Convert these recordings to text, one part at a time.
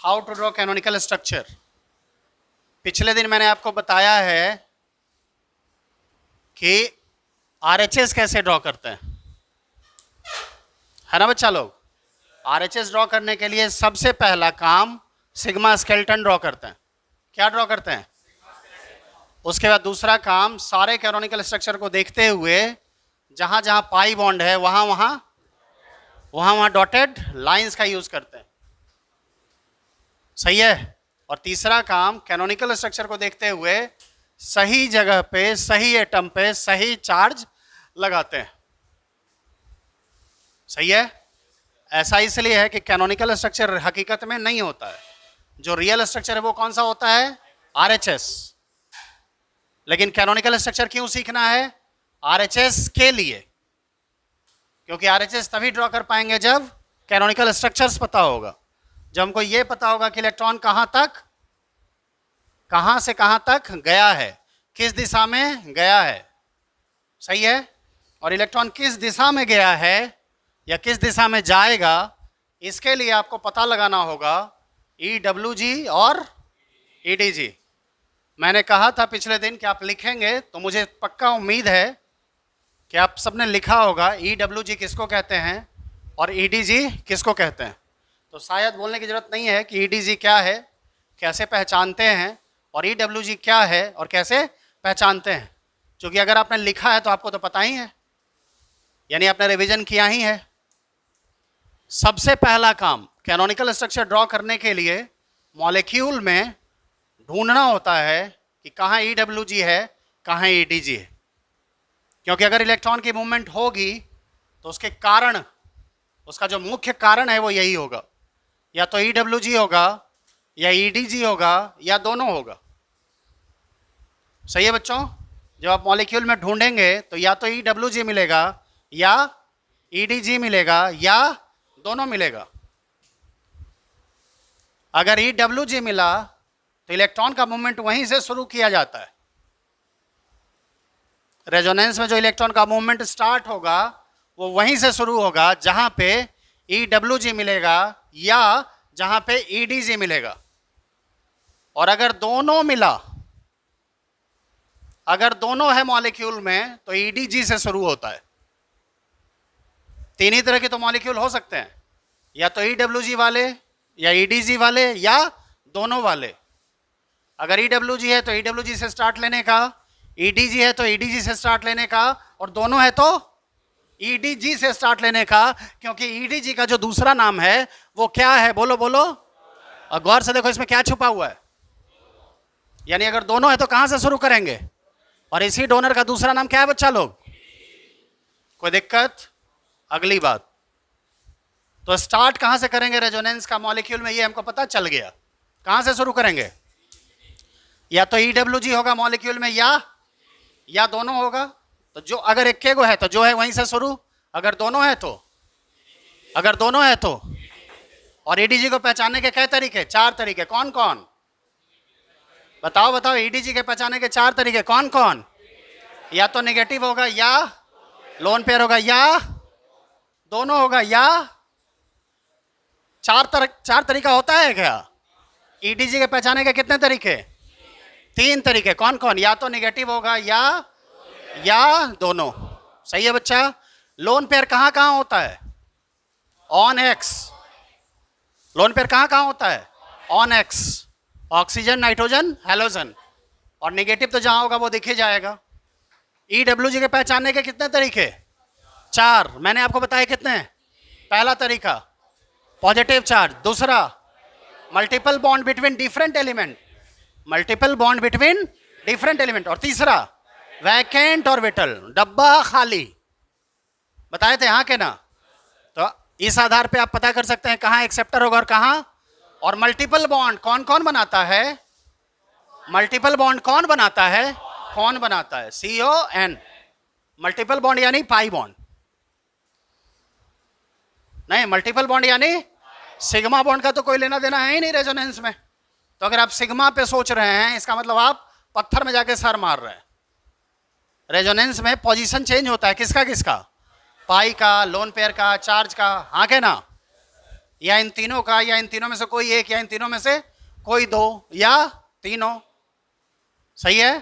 How to draw canonical structure. पिछले दिन मैंने आपको बताया है कि आरएचएस कैसे ड्रॉ करते हैं, है ना बच्चा लोग। आरएचएस ड्रॉ करने के लिए सबसे पहला काम सिग्मा स्केलेटन ड्रॉ करते हैं। क्या ड्रॉ करते हैं? उसके बाद दूसरा काम सारे कैनोनिकल स्ट्रक्चर को देखते हुए जहां जहां पाई बॉन्ड है वहां वहां डॉटेड लाइंस का यूज करते हैं। सही है। और तीसरा काम कैनोनिकल स्ट्रक्चर को देखते हुए सही जगह पे सही एटम पे सही चार्ज लगाते हैं। सही है। ऐसा इसलिए है कि कैनोनिकल स्ट्रक्चर हकीकत में नहीं होता है। जो रियल स्ट्रक्चर है वो कौन सा होता है? आरएचएस। लेकिन कैनोनिकल स्ट्रक्चर क्यों सीखना है? आरएचएस के लिए, क्योंकि आरएचएस तभी ड्रॉ कर पाएंगे जब कैनोनिकल स्ट्रक्चर्स पता होगा। जब हमको ये पता होगा कि इलेक्ट्रॉन कहां से कहां तक गया है, किस दिशा में गया है। सही है। और इलेक्ट्रॉन किस दिशा में गया है या किस दिशा में जाएगा, इसके लिए आपको पता लगाना होगा EWG और EDG। मैंने कहा था पिछले दिन कि आप लिखेंगे, तो मुझे पक्का उम्मीद है कि आप सबने लिखा होगा EWG किसको कहते हैं और EDG किसको कहते हैं। तो शायद बोलने की ज़रूरत नहीं है कि EDG क्या है, कैसे पहचानते हैं, और EWG क्या है और कैसे पहचानते हैं। क्योंकि अगर आपने लिखा है तो आपको तो पता ही है, यानी आपने रिवीजन किया ही है। सबसे पहला काम कैनोनिकल स्ट्रक्चर ड्रॉ करने के लिए मॉलिक्यूल में ढूंढना होता है कि कहाँ EWG है, कहाँ EDG है। क्योंकि अगर इलेक्ट्रॉन की मूवमेंट होगी तो उसके कारण, उसका जो मुख्य कारण है वो यही होगा, या तो EWG होगा या EDG होगा या दोनों होगा। सही है बच्चों। जब आप मॉलिक्यूल में ढूंढेंगे तो या तो EWG मिलेगा या EDG मिलेगा या दोनों मिलेगा। अगर EWG मिला तो इलेक्ट्रॉन का मूवमेंट वहीं से शुरू किया जाता है। रेजोनेंस में जो इलेक्ट्रॉन का मूवमेंट स्टार्ट होगा वो वहीं से शुरू होगा जहां पे EWG मिलेगा या जहां पे EDG मिलेगा। और अगर दोनों मिला, अगर दोनों है मॉलिक्यूल में, तो EDG से शुरू होता है। तीन ही तरह के तो मॉलिक्यूल हो सकते हैं, या तो EWG वाले या EDG वाले या दोनों वाले। अगर EWG है तो EWG से स्टार्ट लेने का, EDG है तो EDG से स्टार्ट लेने का, और दोनों है तो EDG से स्टार्ट लेने का। क्योंकि EDG का जो दूसरा नाम है वो क्या है? बोलो बोलो। और गौर से देखो इसमें क्या छुपा हुआ है। यानी अगर दोनों है तो कहां से शुरू करेंगे? और इसी डोनर का दूसरा नाम क्या है बच्चा लोग? कोई दिक्कत? अगली बात, तो स्टार्ट कहां से करेंगे रेजोनेंस का मॉलिक्यूल में, ये हमको पता चल गया। कहां से शुरू करेंगे? या तो EWG होगा मॉलिक्यूल में या दोनों होगा। तो जो अगर एक के गो है तो जो है वहीं से शुरू, अगर दोनों है तो और EDG को पहचानने के कई तरीके? 4 तरीके। कौन कौन? बताओ EDG के पहचानने के 4 तरीके कौन कौन? या तो नेगेटिव होगा या लोन पेयर होगा या दोनों होगा या चार तरीका होता है क्या? EDG के पहचानने के कितने तरीके? 3 तरीके। कौन कौन? या तो नेगेटिव होगा या दोनों। सही है बच्चा। लोन पेयर कहां कहां होता है? On x. लोन पेयर कहां कहां होता है? On x. Oxygen, nitrogen, halogen. और नेगेटिव तो जहां होगा वो दिखे जाएगा। EWG के पहचानने के कितने तरीके? 4। मैंने आपको बताया कितने? पहला तरीका पॉजिटिव चार्ज, दूसरा multiple bond between different element, और तीसरा वैकेंट ऑर्बिटल, डब्बा खाली। बताए थे हाँ के ना? तो इस आधार पे आप पता कर सकते हैं कहाँ एक्सेप्टर होगा और कहाँ। और मल्टीपल बॉन्ड कौन कौन बनाता है? मल्टीपल बॉन्ड कौन बनाता है? CON। मल्टीपल बॉन्ड यानी पाई बॉन्ड नहीं, मल्टीपल बॉन्ड यानी सिग्मा बॉन्ड का तो कोई लेना देना है ही नहीं रेजोनेंस में। तो अगर आप सिग्मा पे सोच रहे हैं इसका मतलब आप पत्थर में जाके सर मार रहे हैं। रेजोनेंस में पोजीशन चेंज होता है। किसका? पाई का, लोन पेयर का, चार्ज का। हाँ के ना? या इन तीनों का, या इन तीनों में से कोई एक, या इन तीनों में से कोई दो, या तीनों। सही है।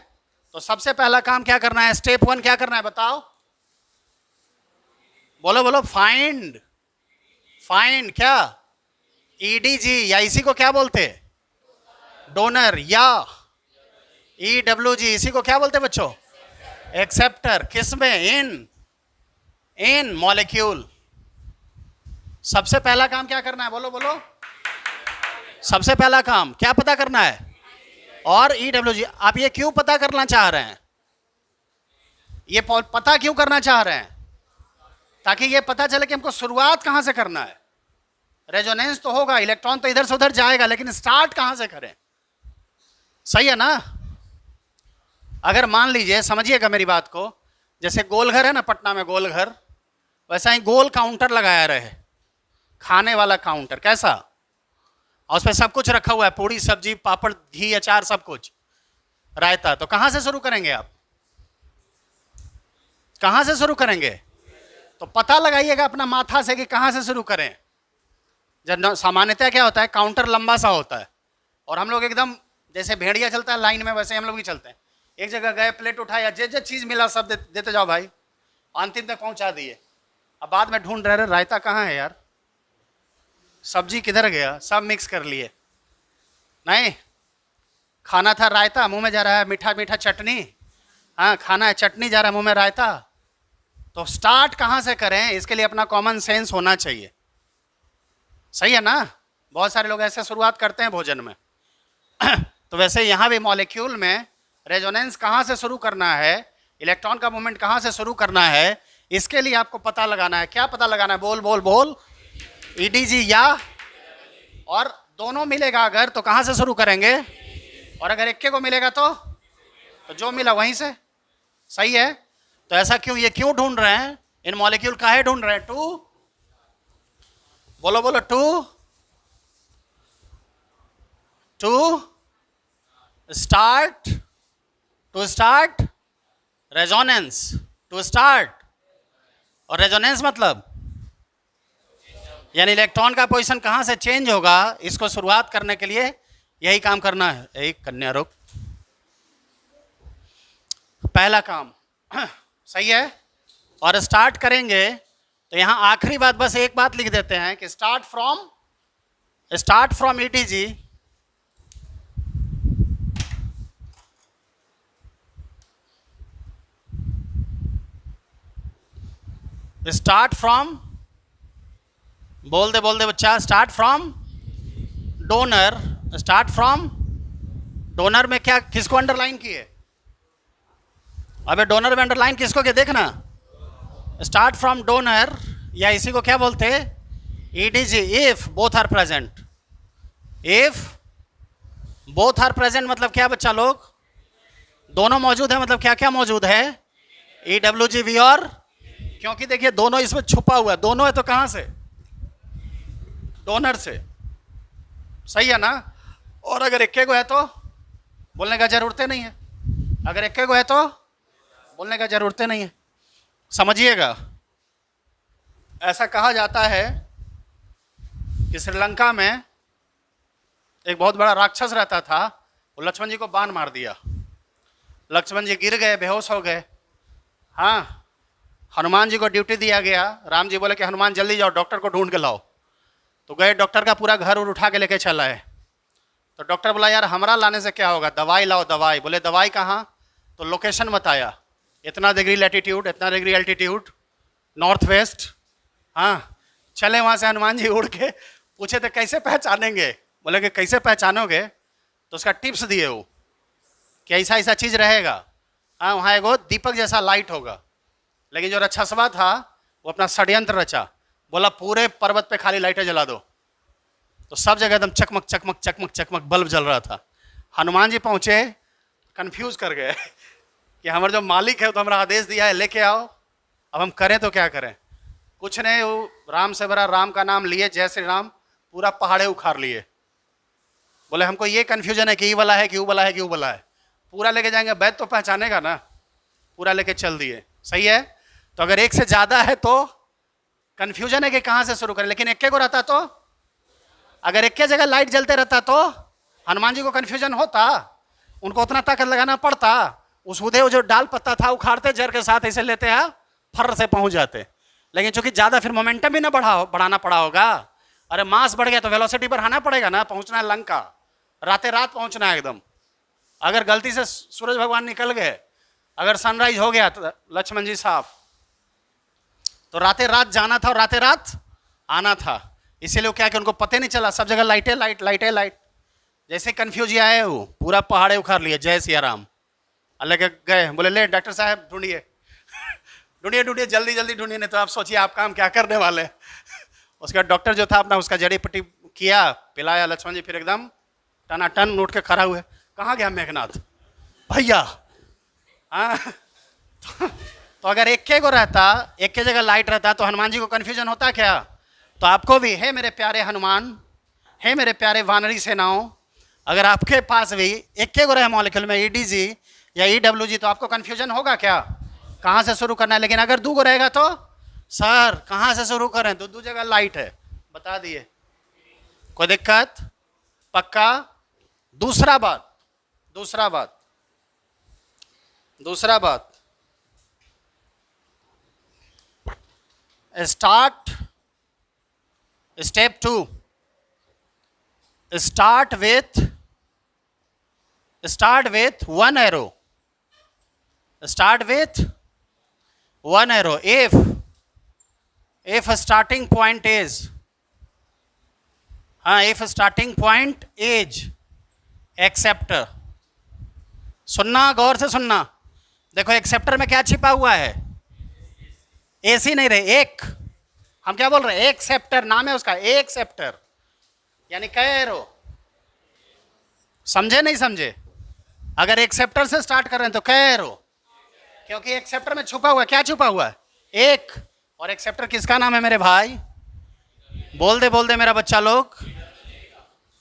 तो सबसे पहला काम क्या करना है, स्टेप 1 क्या करना है बताओ, बोलो बोलो। फाइंड, फाइंड क्या, ईडीजी, या इसी को क्या बोलते, डोनर, या ईडब्ल्यूजी, इसी को क्या बोलते बच्चों, एक्सेप्टर। किसमें, इन मॉलिक्यूल। सबसे पहला काम क्या करना है, बोलो बोलो। सबसे पहला काम क्या पता करना है, और ईडब्ल्यूजी। आप ये क्यों पता करना चाह रहे हैं, ये पता क्यों करना चाह रहे हैं, ताकि ये पता चले कि हमको शुरुआत कहां से करना है। रेजोनेंस तो होगा, इलेक्ट्रॉन तो इधर से उधर जाएगा, लेकिन स्टार्ट कहां से करें। सही है ना। अगर मान लीजिए, समझिएगा मेरी बात को, जैसे गोलघर है ना पटना में गोलघर, वैसा ही गोल काउंटर लगाया रहे, खाने वाला काउंटर। कैसा, और उस पर सब कुछ रखा हुआ है, पूड़ी सब्जी पापड़ घी अचार सब कुछ, रायता। तो कहां से शुरू करेंगे आप, कहां से शुरू करेंगे। तो पता लगाइएगा अपना माथा से कि कहां से शुरू करें। जब सामान्यतः क्या होता है, काउंटर लंबा सा होता है, और हम लोग एकदम जैसे भेड़िया चलता है लाइन में, वैसे हम लोग भी चलते हैं। एक जगह गए, प्लेट उठाया, जो चीज मिला सब देते जाओ भाई, अंतिम तक पहुंचा दिए। अब बाद में ढूंढ रहे, रायता कहाँ है यार, सब्जी किधर गया, सब मिक्स कर लिए। नहीं, खाना था रायता, मुंह में जा रहा है मीठा मीठा चटनी। हाँ, खाना है चटनी, जा रहा है मुंह में रायता। तो स्टार्ट कहाँ से करें, इसके लिए अपना कॉमन सेंस होना चाहिए। सही है ना। बहुत सारे लोग ऐसे शुरुआत करते हैं भोजन में। तो वैसे यहाँ भी मॉलिक्यूल में रेजोनेंस कहाँ से शुरू करना है, इलेक्ट्रॉन का मूवमेंट कहाँ से शुरू करना है, इसके लिए आपको पता लगाना है। क्या पता लगाना है, बोल बोल बोल। ईडीजी, या और दोनों मिलेगा अगर तो कहाँ से शुरू करेंगे, और अगर एक को मिलेगा तो जो मिला वहीं से। सही है। तो ऐसा क्यों, ये क्यों ढूंढ रहे हैं, इन मॉलिक्यूल काहे ढूंढ रहे हैं, टू, बोलो बोलो, to start, to start resonance, to start. और रेजोनेंस मतलब यानी इलेक्ट्रॉन का पोजीशन कहां से चेंज होगा, इसको शुरुआत करने के लिए यही काम करना है। एक कन्या रोग पहला काम। सही है। और स्टार्ट करेंगे तो यहां आखिरी बात, बस एक बात लिख देते हैं कि start from ETG, start from, बोल दे बच्चा, start from donor. Start from donor में क्या, किसको अंडरलाइन किए, अबे डोनर में अंडरलाइन किसको किए, देखना। स्टार्ट फ्रॉम डोनर, या इसी को क्या बोलते हैं, EDG, if both are present. If both are present मतलब क्या बच्चा लोग, दोनों मौजूद है, मतलब क्या क्या मौजूद है, ईडब्ल्यूजी वी, और क्योंकि देखिए दोनों इसमें छुपा हुआ है, दोनों है तो कहां से, डोनर से। सही है ना। और अगर इक्के को है तो बोलने का जरूरत नहीं है, अगर इक्के को है तो बोलने का जरूरत नहीं है। समझिएगा। ऐसा कहा जाता है कि श्रीलंका में एक बहुत बड़ा राक्षस रहता था, वो लक्ष्मण जी को बाण मार दिया, लक्ष्मण जी गिर गए, बेहोश हो गए। हाँ, हनुमान जी को ड्यूटी दिया गया, राम जी बोले कि हनुमान जल्दी जाओ डॉक्टर को ढूंढ के लाओ। तो गए, डॉक्टर का पूरा घर उठा के लेके चला है। तो डॉक्टर बोला यार हमारा लाने से क्या होगा, दवाई लाओ दवाई। बोले दवाई कहाँ, तो लोकेशन बताया, इतना डिग्री लैटिट्यूड, इतना डिग्री एल्टीट्यूड, नॉर्थ वेस्ट। हाँ, चले वहाँ से हनुमान जी उड़ के, पूछे थे कैसे पहचानेंगे, बोले कि कैसे पहचानोगे, तो उसका टिप्स दिए वो कि ऐसा ऐसा चीज़ रहेगा। हाँ, वहाँ एगो दीपक जैसा लाइट होगा, लेकिन जो रक्षसवा था वो अपना षड्यंत्र रचा, बोला पूरे पर्वत पे खाली लाइटें जला दो। तो सब जगह एकदम चकमक चकमक चकमक चकमक बल्ब जल रहा था। हनुमान जी पहुँचे, कंफ्यूज कर गए कि हमारा जो मालिक है तो हमारा आदेश दिया है लेके आओ, अब हम करें तो क्या करें। कुछ नहीं, वो राम से भरा, राम का नाम लिए, जय श्री राम, पूरा पहाड़े उखाड़ लिए। बोले हमको ये कन्फ्यूजन है कि ये वाला है कि वो वाला है कि वो वाला है, पूरा लेके जाएंगे, वैद तो पहचानेगा ना, पूरा लेके चल दिए। सही है। तो अगर एक से ज़्यादा है तो कन्फ्यूजन है कि कहाँ से शुरू करें, लेकिन एक को रहता तो अगर एक के जगह लाइट जलते रहता तो हनुमान जी को कंफ्यूजन होता, उनको उतना ताकत लगाना पड़ता, उस उदय जो डाल पत्ता था उखाड़ते जर के साथ ऐसे लेते हैं, फर से पहुंच जाते। लेकिन चूंकि ज्यादा फिर मोमेंटम भी ना बढ़ाना पड़ा होगा, अरे मास बढ़ गया तो वेलोसिटी बढ़ाना पड़ेगा ना, पहुंचना है लंका, रातें रात पहुंचना है एकदम। अगर गलती से सूरज भगवान निकल गए, अगर सनराइज हो गया तो लक्ष्मण जी साहब, तो रातें रात जाना था और रातें रात आना था। इसीलिए क्या कि उनको पता नहीं चला, सब जगह लाइटें लाइट लाइटें लाइट। जैसे कंफ्यूज आए वो पूरा पहाड़े उखाड़ लिए, जय सिया राम। अल्लाह के गए, बोले ले डॉक्टर साहब ढूंढिए ढूंढिए ढूंढिए, जल्दी जल्दी ढूंढिए, नहीं तो आप सोचिए आप काम क्या करने वाले। उसके बाद डॉक्टर जो था अपना उसका जड़ी पट्टी किया, पिलाया, लक्ष्मण जी फिर एकदम टनाटन उठ के खड़ा हुए। कहाँ गया मेघनाथ भैया? हाँ तो अगर एक के को रहता, एक के जगह लाइट रहता तो हनुमान जी को कंफ्यूजन होता क्या? तो आपको भी, हे मेरे प्यारे हनुमान, हे मेरे प्यारे वानरी सेनाओं, अगर आपके पास भी एक के को रहे मॉलिक्यूल में ईडीजी या ईडब्ल्यूजी तो आपको कंफ्यूजन होगा क्या, कहाँ से शुरू करना है। लेकिन अगर दो को रहेगा तो सर कहाँ से शुरू करें, दो जगह लाइट है, बता दिए, कोई दिक्कत? पक्का? दूसरा बात start step 2, start with one arrow, if starting point is acceptor. सुनना, गौर से सुनना, देखो एक्सेप्टर में क्या छिपा हुआ है? एसी नहीं रहे, एक, हम क्या बोल रहे हैं? एक्सेप्टर नाम है उसका, एक्सेप्टर यानी कैरो। समझे नहीं समझे? अगर एक्सेप्टर से स्टार्ट कर रहे हैं तो कैरो, क्योंकि एक्सेप्टर में छुपा हुआ, क्या छुपा हुआ है? एक। और एक्सेप्टर किसका नाम है मेरे भाई? बोल दे मेरा बच्चा लोग।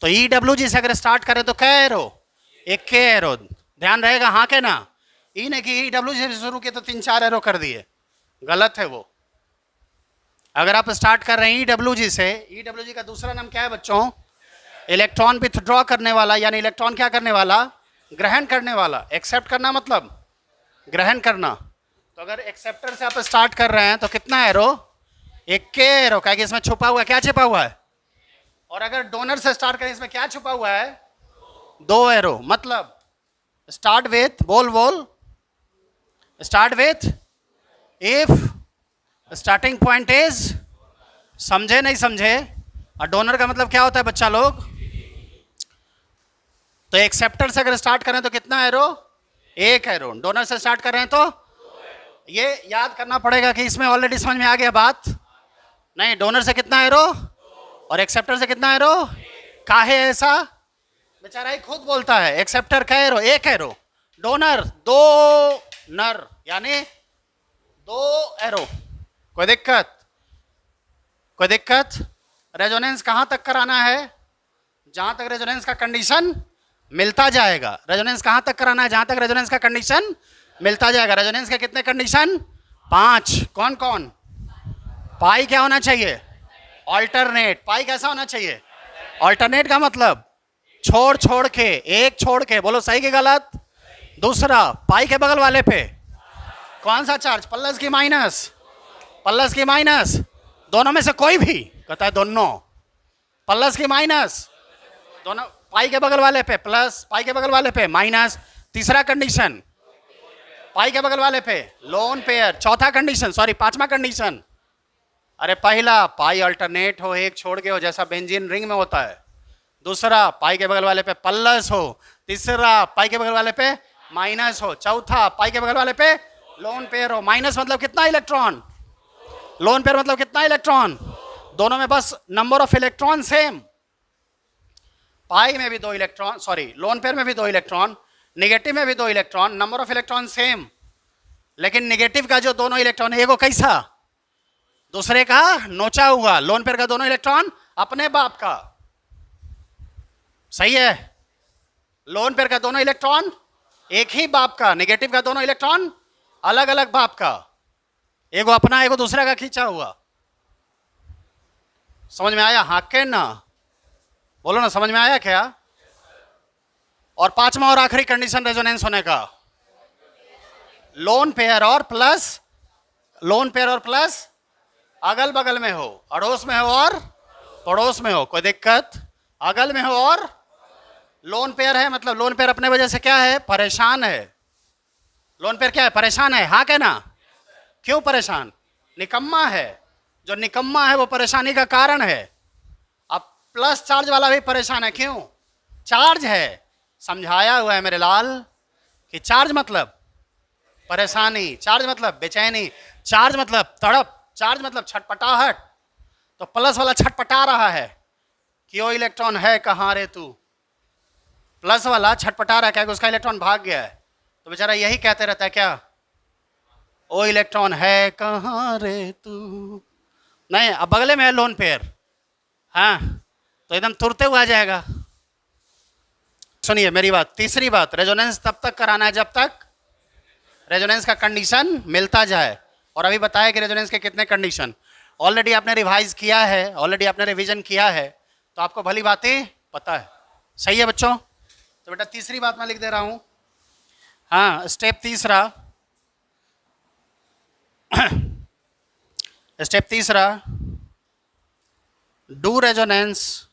तो ईडब्ल्यूजी से अगर स्टार्ट करें तो क्या एरो? एक के एरो, ध्यान रहेगा हाँ के ना? ई ने कि ईडब्ल्यूजी से शुरू किए तो 3-4 एरो कर दिए, गलत है वो। अगर आप स्टार्ट कर रहे हैं ईडब्ल्यूजी से, ईडब्ल्यूजी का दूसरा नाम क्या है बच्चों? इलेक्ट्रॉन विथड्रॉ करने वाला, यानी इलेक्ट्रॉन क्या करने वाला? ग्रहण करने वाला। एक्सेप्ट करना मतलब ग्रहण करना। तो अगर एक्सेप्टर से आप स्टार्ट कर रहे हैं तो कितना एरो? एक के एरो, क्या कि इसमें छुपा हुआ, क्या छुपा हुआ है? और अगर डोनर से स्टार्ट करें, इसमें क्या छुपा हुआ है? 2 एरो। मतलब स्टार्ट विथ, बोल start with if starting point is, समझे नहीं समझे? और डोनर का मतलब क्या होता है बच्चा लोग? तो एक्सेप्टर से अगर स्टार्ट करें तो कितना एरो? 1 एरो। डोनर से स्टार्ट कर रहे हैं तो ये याद करना पड़ेगा कि इसमें ऑलरेडी समझ में आ गया बात? नहीं, डोनर से कितना एरो और एक्सेप्टर से कितना एरो? काहे ऐसा? बेचारा ही खुद बोलता है, एक्सेप्टर का एरो 1 एरो, डोनर 2 नर, यानी 2 एरो। कोई दिक्कत? रेजोनेंस कहां तक कराना है? जहां तक रेजोनेंस का कंडीशन मिलता जाएगा। रेजोनेंस कहां तक कराना है? जहां तक रेजोनेंस का कंडीशन मिलता जाएगा। रेजोनेंस के कितने कंडीशन? 5। कौन कौन? पाई क्या होना चाहिए? ऑल्टरनेट। पाई कैसा होना चाहिए? ऑल्टरनेट का मतलब छोड़ के, एक छोड़ के, बोलो सही कि गलत? दूसरा, पाई के बगल वाले पे कौन सा चार्ज? प्लस की माइनस? दोनों में से कोई भी? कहता है दोनों। प्लस की माइनस? दोनों। पाई के बगल वाले पे प्लस, पाई के बगल वाले पे माइनस। तीसरा कंडीशन, पाई के बगल वाले पे लोन पेयर। चौथा कंडीशन, सॉरी 5वां कंडीशन, अरे पहला पाई अल्टरनेट हो, एक छोड़ के हो, जैसा बेंजीन रिंग में होता है। दूसरा, पाई के बगल वाले पे प्लस हो। तीसरा, पाई के बगल वाले पे माइनस हो। चौथा, पाई के बगल वाले पे लोन पेयर हो। माइनस मतलब कितना इलेक्ट्रॉन, लोन पेयर मतलब कितना इलेक्ट्रॉन। दोनों में बस नंबर ऑफ इलेक्ट्रॉन सेम। पाई में भी 2 इलेक्ट्रॉन, सॉरी लोन पेयर में भी 2 इलेक्ट्रॉन, नेगेटिव में भी 2 electron, number of electron same. लेकिन नेगेटिव का जो दोनों इलेक्ट्रॉन है, एगो कैसा? दूसरे का नोचा हुआ। लोन पेयर का दोनों इलेक्ट्रॉन अपने बाप का, सही है? लोन पेयर का दोनों इलेक्ट्रॉन एक ही बाप का, नेगेटिव का दोनों इलेक्ट्रॉन अलग अलग बाप का, एगो अपना एगो दूसरे का खींचा हुआ। समझ में आया हाँ के ना? बोलो ना, समझ में आया क्या? और पांचवा और आखिरी कंडीशन रेजोनेंस होने का, लोन पेयर और प्लस, लोन पेयर और प्लस अगल बगल में हो, अड़ोस में हो और पड़ोस में हो, कोई दिक्कत? अगल में हो और लोन पेयर है, मतलब लोन पेयर अपने वजह से क्या है? परेशान है। लोन पेयर क्या है? परेशान है। हाँ कहना? क्यों परेशान? निकम्मा है। जो निकम्मा है वो परेशानी का कारण है। अब प्लस चार्ज वाला भी परेशान है, क्यों? चार्ज है। समझाया हुआ है मेरे लाल कि चार्ज मतलब परेशानी, चार्ज मतलब बेचैनी, चार्ज मतलब तड़प, चार्ज मतलब छटपटाहट। तो प्लस वाला छटपटा रहा है कि वो इलेक्ट्रॉन है कहाँ रे तू। प्लस वाला छटपटा रहा है, क्या उसका इलेक्ट्रॉन भाग गया है। तो बेचारा यही कहते रहता है, क्या ओ इलेक्ट्रॉन है कहाँ रे तू। नहीं, अब बगले में है लोन पेयर, हाँ, तो एकदम तुरते हुआ आ जाएगा। सुनिए मेरी बात। तीसरी बात, रेजोनेंस तब तक कराना है जब तक रेजोनेंस का कंडीशन मिलता जाए। और अभी बताया कि रेजोनेंस के कितने कंडीशन। ऑलरेडी आपने रिवाइज किया है, ऑलरेडी आपने रिवीजन किया है, तो आपको भली बातें पता है। सही है बच्चों? तो बेटा तीसरी बात मैं लिख दे रहा हूं। हाँ, स्टेप तीसरा, स्टेप तीसरा, do resonance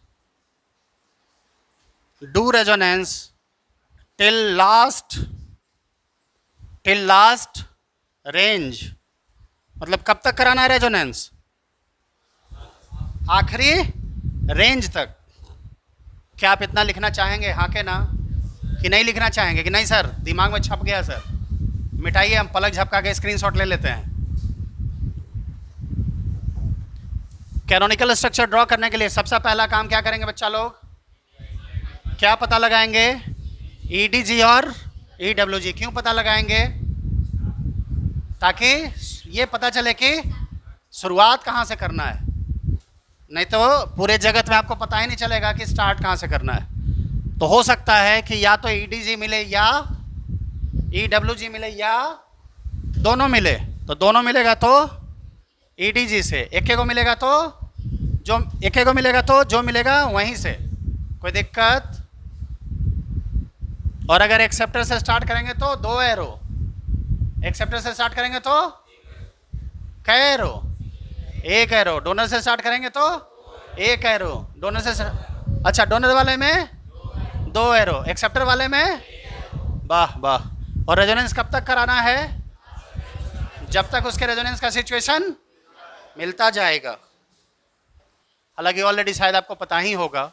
till last range. मतलब कब तक कराना है रेजोनेंस? आखिरी रेंज तक। क्या आप इतना लिखना चाहेंगे, हाँ के ना? कि नहीं लिखना चाहेंगे? कि नहीं सर दिमाग में छप गया सर, मिटाइए, हम पलक झपका के स्क्रीनशॉट ले लेते हैं। कैनोनिकल स्ट्रक्चर ड्रॉ करने के लिए सबसे पहला काम क्या करेंगे बच्चा लोग? क्या पता लगाएंगे? ईडीजी और ईडब्ल्यूजी। क्यों पता लगाएंगे? ताकि ये पता चले कि शुरुआत कहाँ से करना है। नहीं तो पूरे जगत में आपको पता ही नहीं चलेगा कि स्टार्ट कहाँ से करना है। तो हो सकता है कि या तो ईडीजी मिले या ईडब्ल्यूजी मिले या दोनों मिले। तो दोनों मिलेगा तो ईडीजी से, एक को मिलेगा तो जो मिलेगा वहीं से, कोई दिक्कत? और अगर एक्सेप्टर से स्टार्ट करेंगे तो 2 एरो, एक्सेप्टर से स्टार्ट करेंगे तो कै एरो? 1 एरो। डोनर से स्टार्ट करेंगे तो 1 एरो। डोनर से अच्छा, डोनर वाले में 2 एरो, एक्सेप्टर वाले में, वाह वाह। और रेजोनेंस कब तक कराना है? जब तक उसके रेजोनेंस का सिचुएशन मिलता जाएगा। हालांकि ऑलरेडी शायद आपको पता ही होगा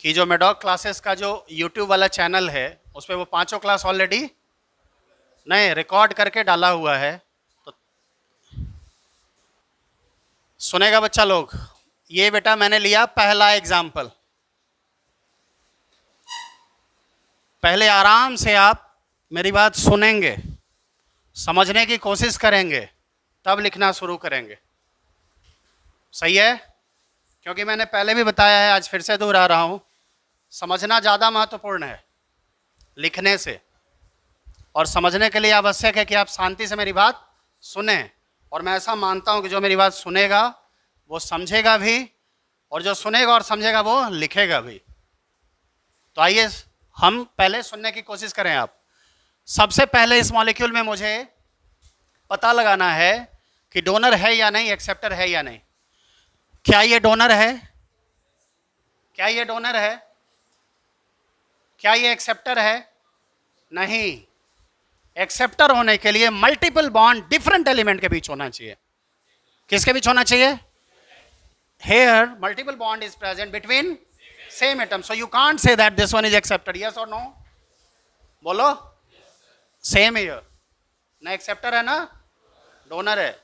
कि जो मेडॉक क्लासेस का जो यूट्यूब वाला चैनल है उस पर वो 5 क्लास ऑलरेडी नहीं रिकॉर्ड करके डाला हुआ है। तो सुनेगा बच्चा लोग। ये बेटा मैंने लिया पहला एग्जाम्पल। पहले आराम से आप मेरी बात सुनेंगे, समझने की कोशिश करेंगे, तब लिखना शुरू करेंगे। सही है? क्योंकि मैंने पहले भी बताया है, आज फिर से दोहरा रहा हूं, समझना ज़्यादा महत्वपूर्ण है लिखने से। और समझने के लिए आवश्यक है कि आप शांति से मेरी बात सुने। और मैं ऐसा मानता हूं कि जो मेरी बात सुनेगा वो समझेगा भी, और जो सुनेगा और समझेगा वो लिखेगा भी। तो आइए हम पहले सुनने की कोशिश करें। आप सबसे पहले इस मॉलिक्यूल में मुझे पता लगाना है कि डोनर है या नहीं, एक्सेप्टर है या नहीं। क्या ये डोनर है? क्या ये डोनर है? क्या ये एक्सेप्टर है? नहीं। एक्सेप्टर होने के लिए मल्टीपल बॉन्ड डिफरेंट एलिमेंट के बीच होना चाहिए। किसके बीच होना चाहिए? Here multiple bond is present between same atom, so you can't say that this one is accepted. Yes or no? बोलो। सेम है ना, एक्सेप्टर है ना डोनर है।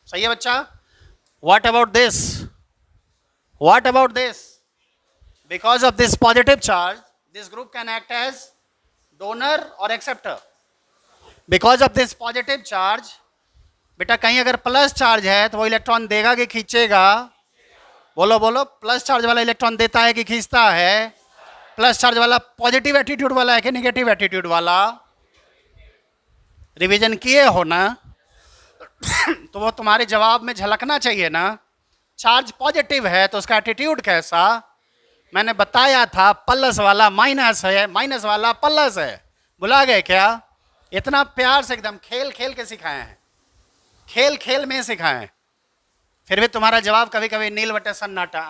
सही है बच्चा? What about this? What about this? Because of this positive charge, this group can act as donor or acceptor. Because of this positive charge, बेटा कहीं अगर प्लस चार्ज है तो वो इलेक्ट्रॉन देगा कि खींचेगा? बोलो बोलो। प्लस चार्ज वाला इलेक्ट्रॉन देता है कि खींचता है? प्लस चार्ज वाला पॉजिटिव एटीट्यूड वाला है कि नेगेटिव एटीट्यूड वाला? रिवीजन किए हो ना? तो वो तुम्हारे जवाब में झलकना चाहिए ना। चार्ज पॉजिटिव है तो उसका एटीट्यूड कैसा, मैंने बताया था प्लस वाला माइनस है, माइनस वाला प्लस है। भुला गए क्या? इतना प्यार से एकदम खेल खेल के सिखाए हैं, खेल खेल में सिखाए हैं। फिर भी तुम्हारा जवाब कभी कभी नील बटे सन्नाटा।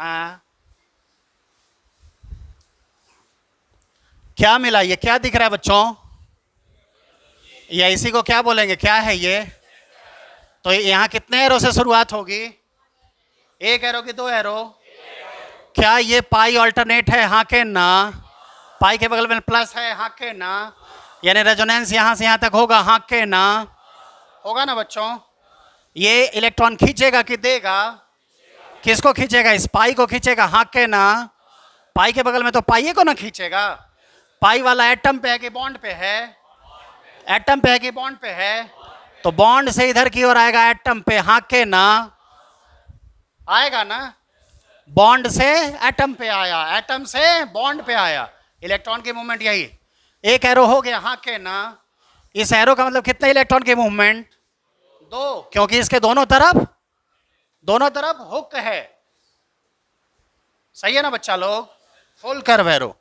क्या मिला? ये क्या दिख रहा है बच्चों? या इसी को क्या बोलेंगे? क्या है ये? तो यहां कितने एरो से शुरुआत होगी? एक एरो की दो एरो? क्या ये पाई ऑल्टरनेट है? हाँ के ना? पाई के बगल में प्लस है? हाँ के ना? यानी रेजोनेंस यहां से यहां तक होगा? हाँ के ना? होगा ना बच्चों? ये इलेक्ट्रॉन खींचेगा कि देगा? किसको खींचेगा? इस पाई को खींचेगा। हाँ के ना? पाई के बगल में तो पाई को ना खींचेगा। पाई वाला एटम पे है कि बॉन्ड पे है? एटम पे है कि बॉन्ड पे है? तो बॉन्ड से इधर की ओर आएगा एटम पे। हाँ के ना? आएगा ना? बॉन्ड से एटम पे आया, एटम से बॉन्ड पे आया। इलेक्ट्रॉन की मूवमेंट यही। एक एरो हो गया। हाँ के ना? इस एरो का मतलब कितने इलेक्ट्रॉन की मूवमेंट? दो, क्योंकि इसके दोनों तरफ हुक है। सही है ना बच्चा लोग? Full curve arrow.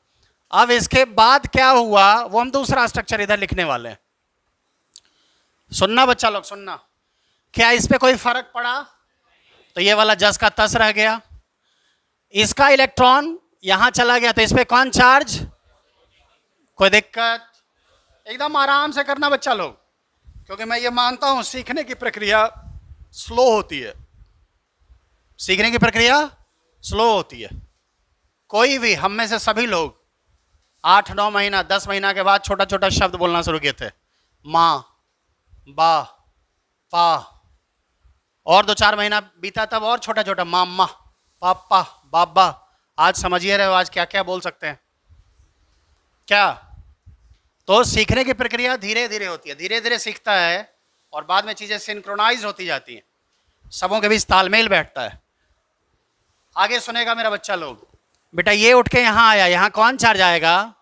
अब इसके बाद क्या हुआ वो हम दूसरा स्ट्रक्चर इधर लिखने वाले हैं। सुनना बच्चा लोग, सुनना। क्या इस पे कोई फर्क पड़ा? तो ये वाला जस का तस रह गया। इसका इलेक्ट्रॉन यहां चला गया, तो इस पे कौन चार्ज? कोई दिक्कत? एकदम आराम से करना बच्चा लोग, क्योंकि मैं ये मानता हूं सीखने की प्रक्रिया स्लो होती है। सीखने की प्रक्रिया स्लो होती है। कोई भी, हम में से सभी लोग 8-9 महीना 10 महीना के बाद छोटा छोटा शब्द बोलना शुरू किए थे। माँ, बा, पा। और 2-4 महीना बीता तब और छोटा छोटा मामा, पापा, बाबा। आज समझिए रहे हो आज क्या क्या बोल सकते हैं क्या? तो सीखने की प्रक्रिया धीरे धीरे होती है, धीरे धीरे सीखता है और बाद में चीजें सिंक्रोनाइज होती जाती हैं, सबों के बीच तालमेल बैठता है। आगे सुनेगा मेरा बच्चा लोग। बेटा ये उठ के यहां आया, यहां कौन चार्ज आएगा?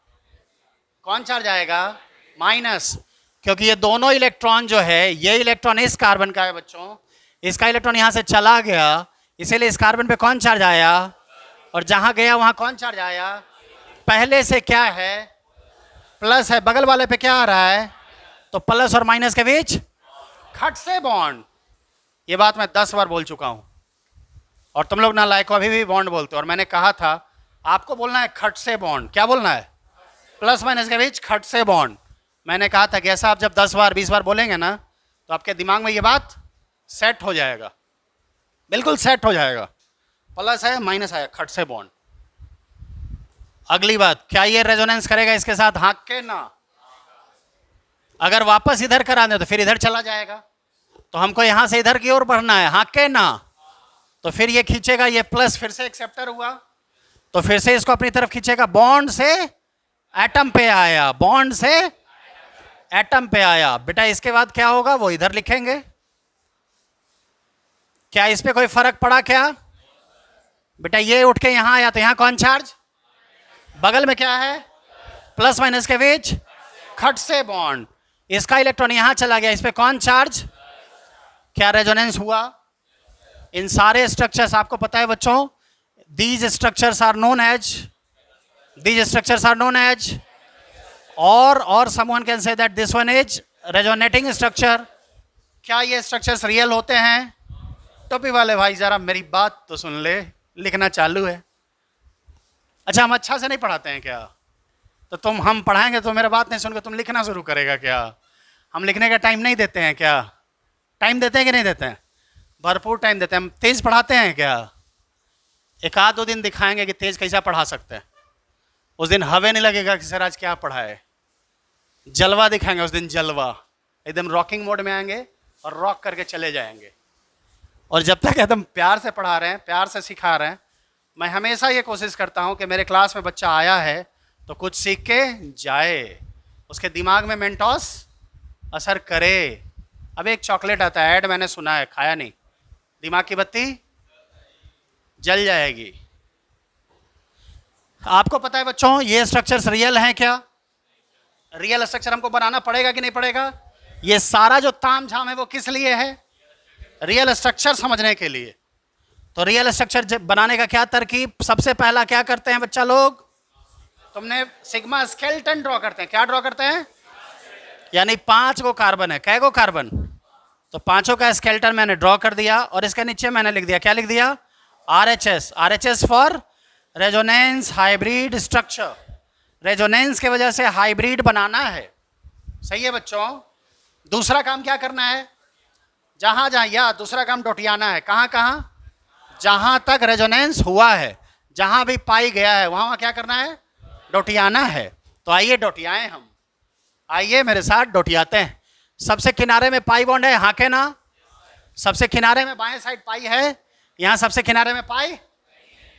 कौन चार्ज आएगा? माइनस। क्योंकि ये दोनों इलेक्ट्रॉन जो है, ये इलेक्ट्रॉन इस कार्बन का है बच्चों, इसका इलेक्ट्रॉन यहां से चला गया, इसीलिए इस कार्बन पे कौन चार्ज आया? और जहां गया वहां कौन चार्ज आया? पहले से क्या है? प्लस है। बगल वाले पे क्या आ रहा है? तो प्लस और माइनस के बीच खट से बॉन्ड। ये बात मैं 10 बार बोल चुका हूं और तुम लोग ना लायक अभी भी बॉन्ड बोलते हो। और मैंने कहा था आपको बोलना है खट से बॉन्ड। क्या बोलना है? प्लस माइनस के बीच खट से बॉन्ड। मैंने कहा था कि ऐसा आप जब 10 बार 20 बार बोलेंगे ना तो आपके दिमाग में ये बात सेट हो जाएगा, बिल्कुल सेट हो जाएगा। प्लस है, माइनस है, खट से बॉन्ड। अगली बात, क्या ये रेजोनेंस करेगा इसके साथ? हाँ के ना? अगर वापस इधर करा दे तो फिर इधर चला जाएगा, तो हमको यहां से इधर की ओर बढ़ना है। हाँ के ना? तो फिर ये खींचेगा, ये प्लस फिर से एक्सेप्टर हुआ, तो फिर से इसको अपनी तरफ खींचेगा। बॉन्ड से एटम पे आया, बॉन्ड से एटम पे आया। बेटा इसके बाद क्या होगा वो इधर लिखेंगे। क्या इस पे कोई फर्क पड़ा क्या? बेटा ये उठ के यहां आया, तो यहां कौन चार्ज? बगल में क्या है? प्लस माइनस के बीच खट से बॉन्ड। इसका इलेक्ट्रॉन यहां चला गया, इस पे कौन चार्ज? क्या रेजोनेंस हुआ? इन सारे स्ट्रक्चर्स आपको पता है बच्चों, these structures are known as or someone can say that this one is resonating structure. क्या ये स्ट्रक्चर्स रियल होते हैं? टोपी वाले भाई जरा मेरी बात तो सुन ले, लिखना चालू है। अच्छा हम अच्छा से नहीं पढ़ाते हैं क्या? तो हम पढ़ाएंगे तो मेरा बात नहीं सुनकर तुम लिखना शुरू करेगा क्या? हम लिखने का टाइम नहीं देते हैं क्या? टाइम देते हैं कि नहीं देते हैं? भरपूर टाइम देते हैं। हम तेज पढ़ाते हैं क्या? एक आध 2 दिन दिखाएंगे कि तेज कैसा पढ़ा सकते हैं। उस दिन हवे नहीं लगेगा कि सर आज क्या पढ़ाए। जलवा दिखाएंगे उस दिन, जलवा। एकदम रॉकिंग मोड में आएंगे और रॉक करके चले जाएंगे। और जब तक एकदम प्यार से पढ़ा रहे हैं, प्यार से सिखा रहे हैं, मैं हमेशा ये कोशिश करता हूँ कि मेरे क्लास में बच्चा आया है तो कुछ सीख के जाए, उसके दिमाग में मेंटोस असर करे। अब एक चॉकलेट आता है, ऐड मैंने सुना है, खाया नहीं, दिमाग की बत्ती जल जाएगी। आपको पता है बच्चों ये स्ट्रक्चर्स रियल हैं क्या? रियल स्ट्रक्चर हमको बनाना पड़ेगा कि नहीं पड़ेगा? ये सारा जो ताम झाम है वो किस लिए है? रियल स्ट्रक्चर समझने के लिए। तो रियल स्ट्रक्चर बनाने का क्या तरकीब, सबसे पहला क्या करते हैं बच्चा लोग, तुमने सिग्मा स्केलेटन ड्रॉ करते हैं। क्या ड्रॉ करते हैं, यानी 5 गो कार्बन है, कै गो कार्बन, तो 5 का स्केलेटन मैंने ड्रॉ कर दिया और इसके नीचे मैंने लिख दिया, क्या लिख दिया, RHS। RHS for resonance hybrid structure. Resonance के वजह से हाइब्रिड बनाना है। सही है बच्चों। दूसरा काम क्या करना है, जहां जहां, या दूसरा काम डोटियाना है। कहां कहां, जहां तक रेजोनेंस हुआ है, जहां भी पाई गया है वहां क्या करना है, डोटियाना है। तो आइए डोटियाएं हम, आइए मेरे साथ डोटियाते हैं। सबसे किनारे में पाई बॉन्ड है, हाँ के ना, सबसे किनारे में बाएं साइड पाई है, यहां सबसे किनारे में पाई,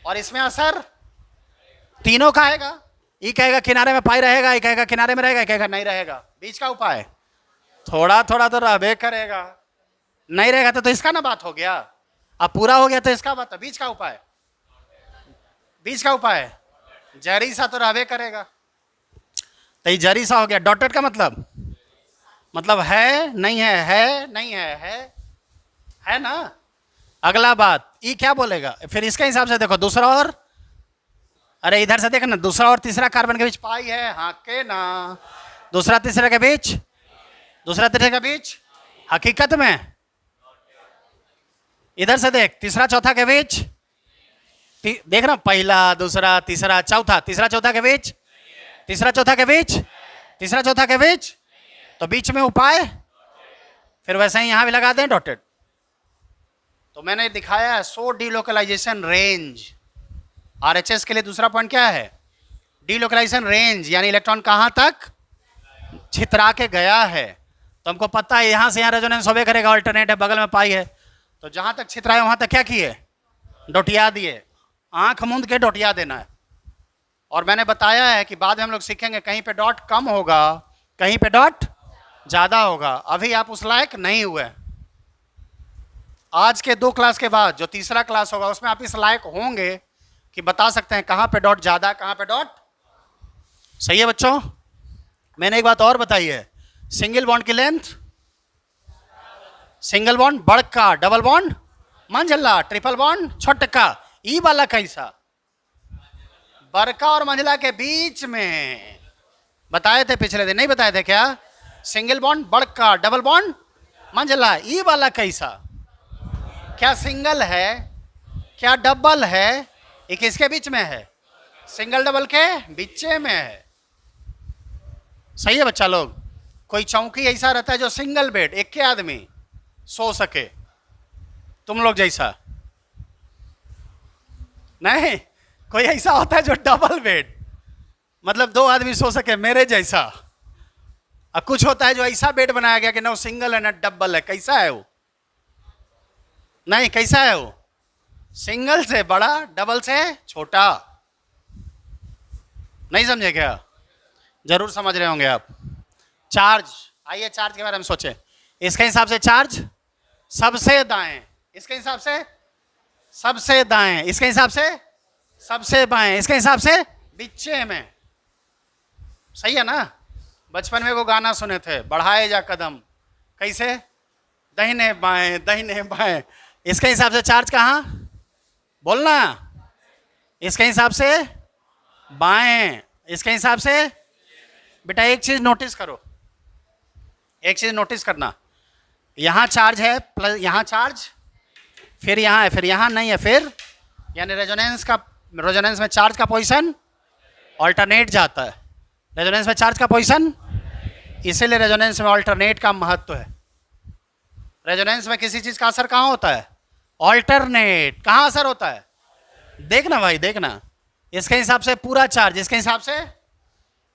और इसमें असर तीनों का आएगा। ई कहेगा किनारे में पाई रहेगा, ई कहेगा किनारे में रहेगा, ई कहेगा नहीं रहेगा। बीच का उपाय थोड़ा थोड़ा तो रहबे करेगा, नहीं रहेगा तो इसका ना बात हो गया, अब पूरा हो गया तो इसका बात है। बीच का उपाय, बीच का उपाय जरी सा तो रहबे करेगा, तो ये जरी सा हो गया। डॉटेड का मतलब है नहीं है नहीं है ना। अगला बात, ई क्या बोलेगा, फिर इसके हिसाब से देखो दूसरा और, अरे इधर से देखो ना, दूसरा और तीसरा कार्बन के बीच पाई है, हाँ के ना, दूसरा तीसरे के बीच, दूसरा तीसरे के बीच, हकीकत में इधर से देख, तीसरा चौथा के बीच, देख ना, पहला दूसरा तीसरा चौथा, तीसरा चौथा के बीच, तीसरा चौथा के बीच, तीसरा चौथा के बीच, तो बीच में उपाय, फिर वैसे ही यहां भी लगा दें डॉटेड। तो मैंने दिखाया है सो डीलोकलाइजेशन रेंज। RHS के लिए दूसरा पॉइंट क्या है, डीलोकलाइजेशन रेंज, यानी इलेक्ट्रॉन कहां तक छितरा के गया है। तो हमको पता है यहां से यहां रेजोनेंस होबे करेगा, अल्टरनेट है, बगल में पाई है, तो जहां तक छितराए वहां तक क्या किए, डोटिया दिए, आंख मूंद के डोटिया देना है। और मैंने बताया है कि बाद में हम लोग सीखेंगे कहीं पे डॉट कम होगा, कहीं पे डॉट ज्यादा होगा। अभी आप उस लायक नहीं हुए, आज के 2 क्लास के बाद जो तीसरा क्लास होगा उसमें आप इस लायक होंगे कि बता सकते हैं कहां पे डॉट ज्यादा, कहां पे डॉट। सही है बच्चों। मैंने एक बात और बताई है, सिंगल बॉन्ड की लेंथ, सिंगल बॉन्ड बड़का, डबल बॉन्ड मंझला, ट्रिपल बॉन्ड छोटका। ई वाला कैसा, बड़का और मंझला के बीच में बताए थे पिछले दिन, नहीं बताए थे क्या, सिंगल बॉन्ड बड़का, डबल बॉन्ड मंझला। ई वाला कैसा, क्या सिंगल है, क्या डबल है, ये किसके बीच में है, सिंगल डबल के बीच में है। सही है बच्चा लोग। कोई चौकी ऐसा रहता है जो सिंगल बेड, एक के आदमी सो सके, तुम लोग जैसा नहीं, कोई ऐसा होता है जो डबल बेड, मतलब 2 आदमी सो सके, मेरे जैसा। और कुछ होता है जो ऐसा बेड बनाया गया कि ना सिंगल है ना डबल है। कैसा है वो, नहीं कैसा है वो, सिंगल से बड़ा, डबल से छोटा। नहीं समझे क्या, जरूर समझ रहे होंगे आप। चार्ज, आइए चार्ज के बारे में सोचें। इसके हिसाब से चार्ज सबसे दाएं, इसके हिसाब से सबसे दाएं, इसके हिसाब से सबसे बाएं, इसके हिसाब से बीचे में। सही है ना। बचपन में वो गाना सुने थे, बढ़ाए जा कदम, कैसे, दाहिने बाएं दाहिने बाएं। इसके हिसाब से चार्ज कहाँ, बोलना, इसके हिसाब से बाएं, इसके हिसाब से। बेटा एक चीज नोटिस करो, एक चीज नोटिस करना, यहां चार्ज है प्लस यहां चार्ज, फिर यहां है, फिर यहां नहीं है, फिर यानी रेजोनेंस में चार्ज का पोजीशन ऑल्टरनेट जाता है। रेजोनेंस में चार्ज का पोजीशन, इसीलिए रेजोनेंस में ऑल्टरनेट का महत्व है। रेजोनेंस में किसी चीज का असर कहां होता है, ऑल्टरनेट। कहां असर होता है, देखना भाई देखना। इसके हिसाब से पूरा चार्ज, इसके हिसाब से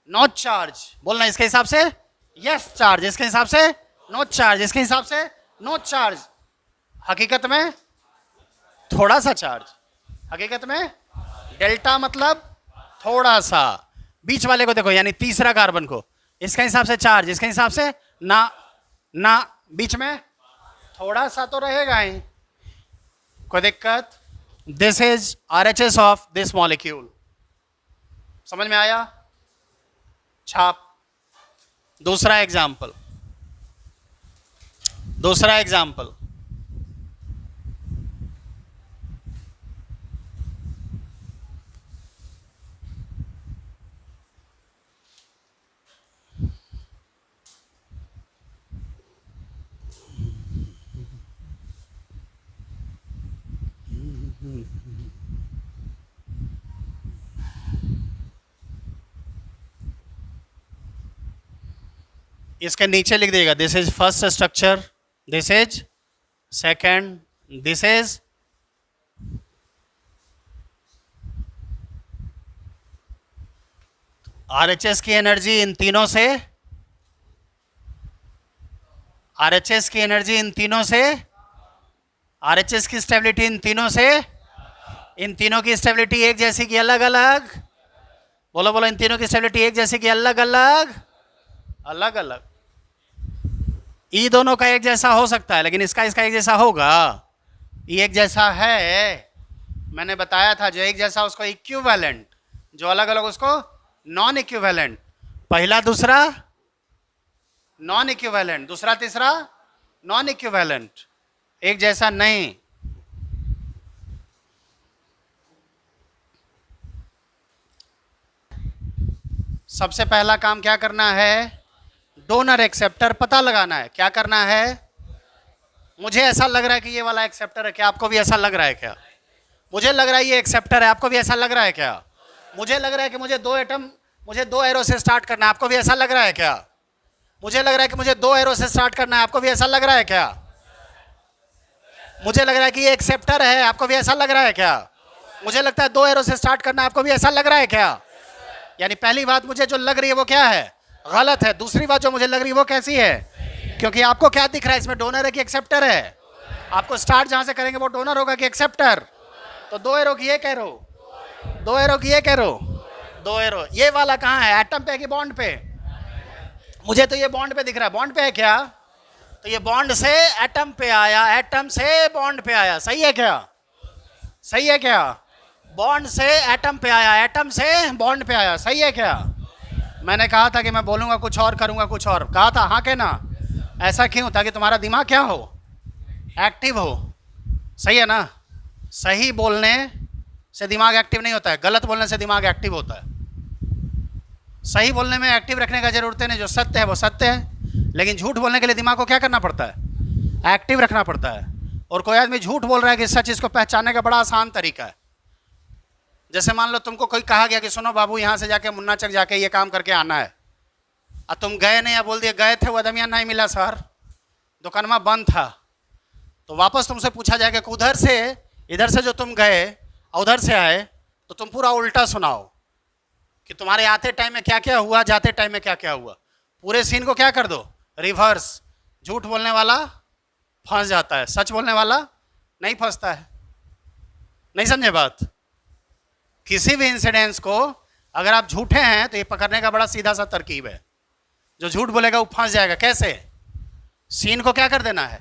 नो चार्ज, बोलना इसके हिसाब से यस चार्ज, इसके हिसाब से नो चार्ज, इसके हिसाब से नो चार्ज। हकीकत में थोड़ा सा चार्ज, हकीकत में डेल्टा मतलब थोड़ा सा। बीच वाले को देखो, यानी तीसरा कार्बन को, इसके हिसाब से चार्ज, इसके हिसाब से ना बीच में थोड़ा सा तो रहेगा ही, कोई दिक्कत। This is RHS of this molecule. समझ में आया, छाप। दूसरा एग्जाम्पल, दूसरा एग्जाम्पल, इसके नीचे लिख दीजिएगा, this is first structure, this is second, this is RHS की एनर्जी इन तीनों से, आरएचएस की एनर्जी इन तीनों से, आरएचएस की स्टेबिलिटी इन तीनों से, इन तीनों की स्टेबिलिटी एक जैसी की अलग अलग, बोलो बोलो, इन तीनों की स्टेबिलिटी एक जैसी की अलग अलग, अलग अलग। ई दोनों का एक जैसा हो सकता है, लेकिन इसका एक जैसा होगा? ये एक जैसा है, मैंने बताया था, जो एक जैसा उसको इक्विवेलेंट, जो अलग अलग उसको नॉन इक्विवेलेंट। पहला दूसरा नॉन इक्विवेलेंट, दूसरा तीसरा नॉन इक्विवेलेंट, एक जैसा नहीं। सबसे पहला काम क्या करना है? डोनर एक्सेप्टर पता लगाना है। क्या करना है? मुझे ऐसा लग रहा है कि ये वाला एक्सेप्टर है, क्या आपको भी ऐसा लग रहा है क्या? मुझे लग रहा है ये एक्सेप्टर है, आपको भी ऐसा लग रहा है क्या? मुझे लग रहा है कि मुझे दो एरो से स्टार्ट करना है, आपको भी ऐसा लग रहा है क्या? मुझे लग रहा है कि मुझे 2 एरो से स्टार्ट करना है, आपको भी ऐसा लग रहा है क्या? मुझे लग रहा है कि ये एक्सेप्टर है, आपको भी ऐसा लग रहा है क्या? मुझे लगता है 2 एरो से स्टार्ट करना है, आपको भी ऐसा लग रहा है क्या? यानी पहली बात मुझे जो लग रही है वो क्या है? गलत है। दूसरी बात जो मुझे लग रही है वो कैसी है? क्योंकि आपको क्या दिख रहा है इसमें, डोनर है कि एक्सेप्टर है? आपको स्टार्ट जहां से करेंगे वो डोनर होगा कि एक्सेप्टर? तो 2 एरो की एक एरो, 2 एरो की एक एरो, 2 एरो। ये वाला कहाँ है? एटम पे कि बॉन्ड पे? मुझे तो ये बॉन्ड पे दिख रहा है। बॉन्ड पे है क्या? तो ये बॉन्ड से एटम पे आया, एटम से बॉन्ड पे आया, सही है क्या? सही है क्या? बॉन्ड से एटम पे आया, एटम से बॉन्ड पे आया, सही है क्या? मैंने कहा था कि मैं बोलूंगा कुछ और, करूंगा कुछ और, कहा था हाँ के ना? ऐसा क्यों? ताकि तुम्हारा दिमाग क्या हो? एक्टिव हो। सही है ना? सही बोलने से दिमाग एक्टिव नहीं होता है, गलत बोलने से दिमाग एक्टिव होता है। सही बोलने में एक्टिव रखने का जरूरत नहीं, जो सत्य है वो सत्य है, लेकिन झूठ बोलने के लिए दिमाग को क्या करना पड़ता है? एक्टिव रखना पड़ता है। और कोई आदमी झूठ बोल रहा है कि सच, इसको पहचानने का बड़ा आसान तरीका है। जैसे मान लो तुमको कोई कहा गया कि सुनो बाबू यहाँ से जाके मुन्ना चक जाके ये काम करके आना है, और तुम गए नहीं, या बोल दिए गए थे, वो आदमी नहीं मिला सर, दुकानमा बंद था, तो वापस तुमसे पूछा जाएगा कि उधर से, इधर से जो तुम गए और उधर से आए, तो तुम पूरा उल्टा सुनाओ कि तुम्हारे आते टाइम में क्या क्या हुआ, जाते टाइम में क्या क्या हुआ। पूरे सीन को क्या कर दो? रिवर्स। झूठ बोलने वाला फंस जाता है, सच बोलने वाला नहीं फंसता है। नहीं समझे बात? किसी भी इंसिडेंस को अगर आप झूठे हैं तो ये पकड़ने का बड़ा सीधा सा तरकीब है। जो झूठ बोलेगा वो फंस जाएगा। कैसे? सीन को क्या कर देना है?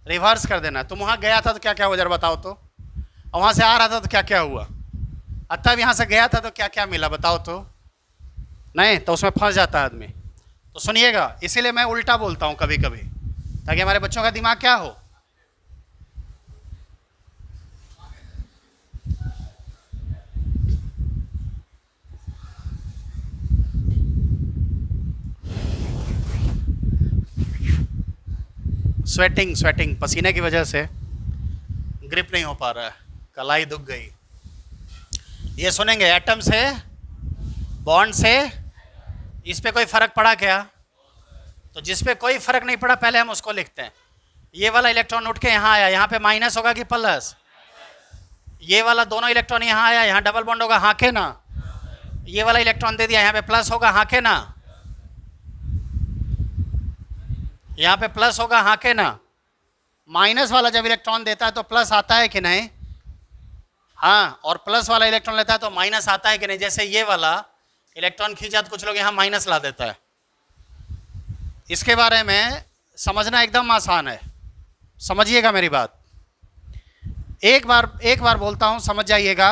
रिवर्स कर देना है। तुम वहाँ गया था तो क्या क्या हुआ, जरा बताओ तो। और वहाँ से आ रहा था तो क्या क्या हुआ, और तब यहाँ से गया था तो क्या क्या मिला, बताओ तो। नहीं तो उसमें फंस जाता है आदमी। तो सुनिएगा, इसीलिए मैं उल्टा बोलता हूँ कभी कभी, ताकि हमारे बच्चों का दिमाग क्या हो? स्वेटिंग, स्वेटिंग, पसीने की वजह से ग्रिप नहीं हो पा रहा है, कलाई दुख गई। ये सुनेंगे, एटम से, बॉन्ड से, इस पे कोई फर्क पड़ा क्या? तो जिस पे कोई फर्क नहीं पड़ा पहले हम उसको लिखते हैं। ये वाला इलेक्ट्रॉन उठ के यहाँ आया, यहाँ पे माइनस होगा कि प्लस? ये वाला दोनों इलेक्ट्रॉन यहाँ आया, यहाँ डबल बॉन्ड होगा, हाँ के ना? ये वाला इलेक्ट्रॉन दे दिया, यहाँ पे प्लस होगा, हाँ के ना? यहाँ पे प्लस होगा, हाँ के ना? माइनस वाला जब इलेक्ट्रॉन देता है तो प्लस आता है कि नहीं? हाँ। और प्लस वाला इलेक्ट्रॉन लेता है तो माइनस आता है कि नहीं? जैसे ये वाला इलेक्ट्रॉन खींचा तो कुछ लोग यहाँ माइनस ला देता है। इसके बारे में समझना एकदम आसान है, समझिएगा मेरी बात। एक बार बोलता हूँ, समझ जाइएगा।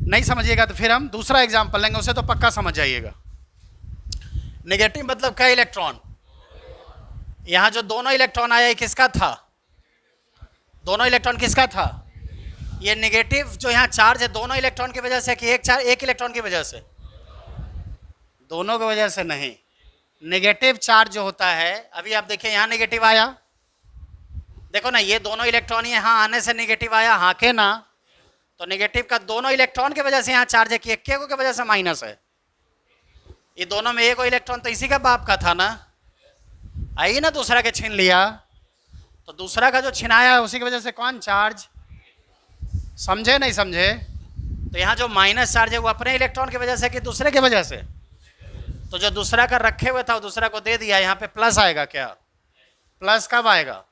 नहीं समझिएगा तो फिर हम दूसरा एग्जाम्पल लेंगे, उसे तो पक्का समझ जाइएगा। नेगेटिव मतलब क्या? इलेक्ट्रॉन। यहाँ जो दोनों इलेक्ट्रॉन आया, किसका था? दोनों इलेक्ट्रॉन किसका था? ये नेगेटिव जो यहाँ चार्ज है, दोनों इलेक्ट्रॉन की वजह से कि एक इलेक्ट्रॉन की वजह से? दोनों की वजह से नहीं। नेगेटिव चार्ज जो होता है, अभी आप देखिए यहाँ नेगेटिव आया, देखो ना, ये दोनों इलेक्ट्रॉन यहाँ आने से नेगेटिव आया, हाँ के ना? तो नेगेटिव का दोनों इलेक्ट्रॉन की वजह से यहाँ चार्ज है कि एक की वजह से माइनस है? ये दोनों में एक इलेक्ट्रॉन तो इसी का बाप का था ना। आई ना, दूसरा के छीन लिया, तो दूसरा का जो छिनाया है उसी की वजह से कौन चार्ज, समझे नहीं समझे? तो यहाँ जो माइनस चार्ज है वो अपने इलेक्ट्रॉन की वजह से कि दूसरे की वजह से? तो जो दूसरा का रखे हुए था वो दूसरा को दे दिया, यहाँ पे प्लस आएगा क्या? प्लस कब आएगा?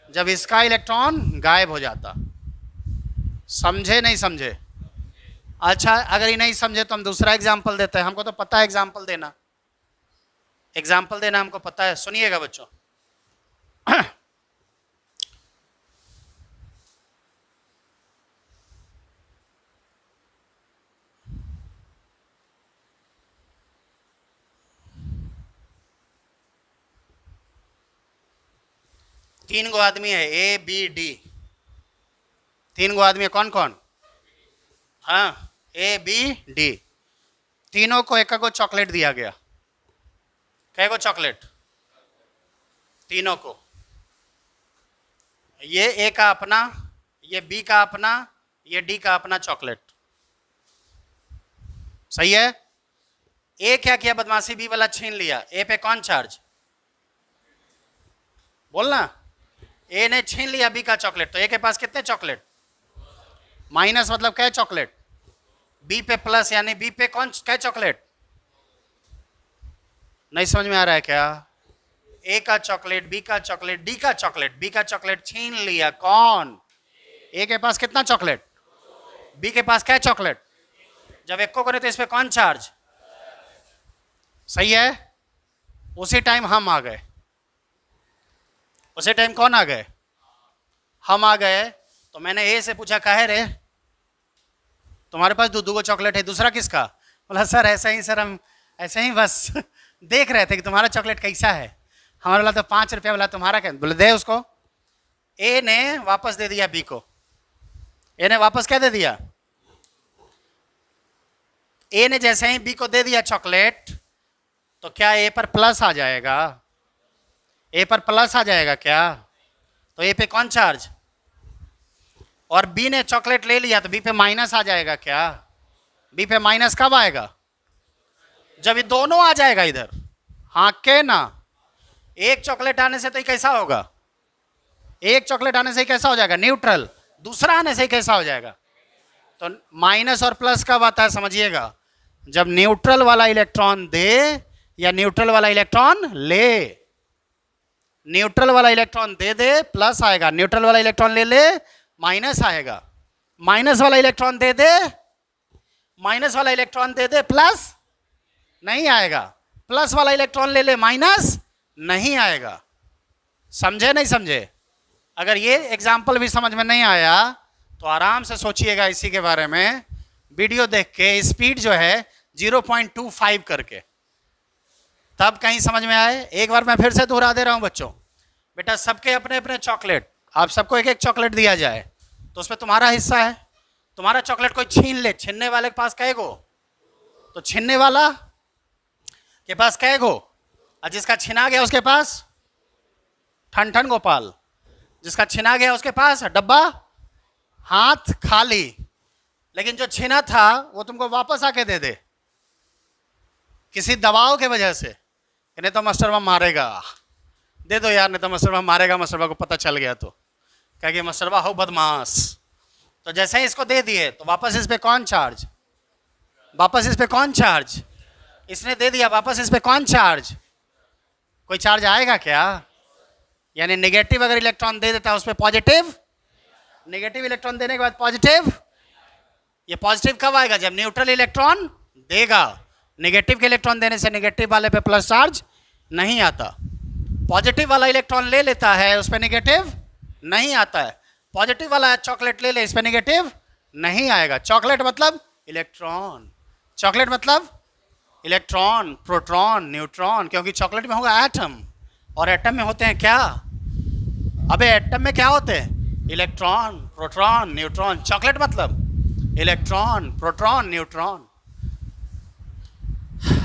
जब इसका इलेक्ट्रॉन गायब हो जाता। समझे नहीं समझे? अच्छा, अगर ये नहीं समझे तो हम दूसरा एग्जाम्पल देते हैं, हमको तो पता है एग्जाम्पल देना, एग्जाम्पल देना हमको पता है। सुनिएगा बच्चों, तीन गो आदमी है, ए बी डी, तीन गो आदमी है, कौन कौन? हाँ, ए बी डी, तीनों को एक को चॉकलेट दिया गया। कै को चॉकलेट? तीनों को। ये ए का अपना, ये बी का अपना, ये डी का अपना चॉकलेट। सही है? ए क्या किया बदमाशी, बी वाला छीन लिया। ए पे कौन चार्ज? बोलना। ए ने छीन लिया बी का चॉकलेट, तो ए के पास कितने चॉकलेट? माइनस मतलब क्या चॉकलेट? बी पे प्लस, यानी बी पे कौन क्या चॉकलेट? नहीं समझ में आ रहा है क्या? ए का चॉकलेट, बी का चॉकलेट, डी का चॉकलेट। बी का चॉकलेट छीन लिया कौन? ए के पास कितना चॉकलेट? बी के पास क्या चॉकलेट? जब एक को करे तो इस पे कौन चार्ज? सही है? उसी टाइम हम आ गए, उसी टाइम कौन आ गए? हम आ गए। तो मैंने ए से पूछा, काहे रे तुम्हारे पास दो को चॉकलेट है, दूसरा किसका? बोला सर ऐसे ही, सर हम ऐसे ही बस देख रहे थे कि तुम्हारा चॉकलेट कैसा है। हमारा बोला तो 5 रुपया, बोला तुम्हारा क्या? बोले दे उसको। ए ने वापस दे दिया बी को। ए ने वापस क्या दे दिया? ए ने जैसे ही बी को दे दिया चॉकलेट, तो क्या ए पर प्लस आ जाएगा? ए पर प्लस आ जाएगा क्या? तो ए पे कौन चार्ज? और बी ने चॉकलेट ले लिया तो बी पे माइनस आ जाएगा क्या? बी पे माइनस कब आएगा? जब ये दोनों आ जाएगा इधर। हाँ के ना? एक चॉकलेट आने से तो ये कैसा होगा? एक चॉकलेट आने से ही कैसा हो जाएगा? न्यूट्रल। दूसरा आने से ही कैसा हो जाएगा? तो माइनस और प्लस कब आता है समझिएगा? जब न्यूट्रल वाला इलेक्ट्रॉन दे या न्यूट्रल वाला इलेक्ट्रॉन ले। न्यूट्रल वाला इलेक्ट्रॉन दे दे प्लस आएगा, न्यूट्रल वाला इलेक्ट्रॉन ले ले माइनस आएगा, माइनस वाला इलेक्ट्रॉन दे दे, माइनस वाला इलेक्ट्रॉन दे दे प्लस नहीं आएगा, प्लस वाला इलेक्ट्रॉन ले ले माइनस नहीं आएगा। समझे नहीं समझे? अगर ये एग्जाम्पल भी समझ में नहीं आया तो आराम से सोचिएगा इसी के बारे में, वीडियो देख के स्पीड जो है 0.25 करके, तब कहीं समझ में आए। एक बार मैं फिर से दोहरा दे रहा हूं बच्चों, बेटा सबके अपने अपने चॉकलेट, आप सबको एक एक चॉकलेट दिया जाए तो उसमें तुम्हारा हिस्सा है। तुम्हारा चॉकलेट कोई छीन ले, छीनने वाले के पास कै गो? तो छीनने वाला के पास कै गो? और जिसका छिना गया उसके पास ठन ठन गोपाल, जिसका छिना गया उसके पास डब्बा हाथ खाली। लेकिन जो छिना था वो तुमको वापस आके दे दे किसी दबाव के वजह से, नहीं तो मास्टरवा मारेगा, दे दो यार नहीं तो मास्टरवा मारेगा, मास्टरवा को पता चल गया तो क्या कि मास्टरवा हो बदमाश। तो जैसे ही इसको दे दिए तो वापस इस पे कौन चार्ज? वापस इस पे कौन चार्ज? इसने दे दिया, वापस इस पे कौन चार्ज? कोई चार्ज आएगा क्या? यानी नेगेटिव अगर इलेक्ट्रॉन दे देता है उस पर पॉजिटिव, नेगेटिव इलेक्ट्रॉन देने के बाद पॉजिटिव। ये पॉजिटिव कब आएगा? जब न्यूट्रल इलेक्ट्रॉन देगा। नेगेटिव के इलेक्ट्रॉन देने से नेगेटिव वाले पे प्लस चार्ज नहीं आता। पॉजिटिव वाला इलेक्ट्रॉन ले लेता है उस पर नेगेटिव नहीं आता है। पॉजिटिव वाला चॉकलेट ले ले, इस पर नेगेटिव नहीं आएगा। चॉकलेट मतलब इलेक्ट्रॉन, चॉकलेट मतलब इलेक्ट्रॉन, प्रोटॉन, न्यूट्रॉन, क्योंकि चॉकलेट में होगा एटम और एटम में होते हैं क्या? अबे एटम में क्या होते हैं? Electron, proton, neutron. चॉकलेट मतलब इलेक्ट्रॉन, प्रोटॉन, न्यूट्रॉन।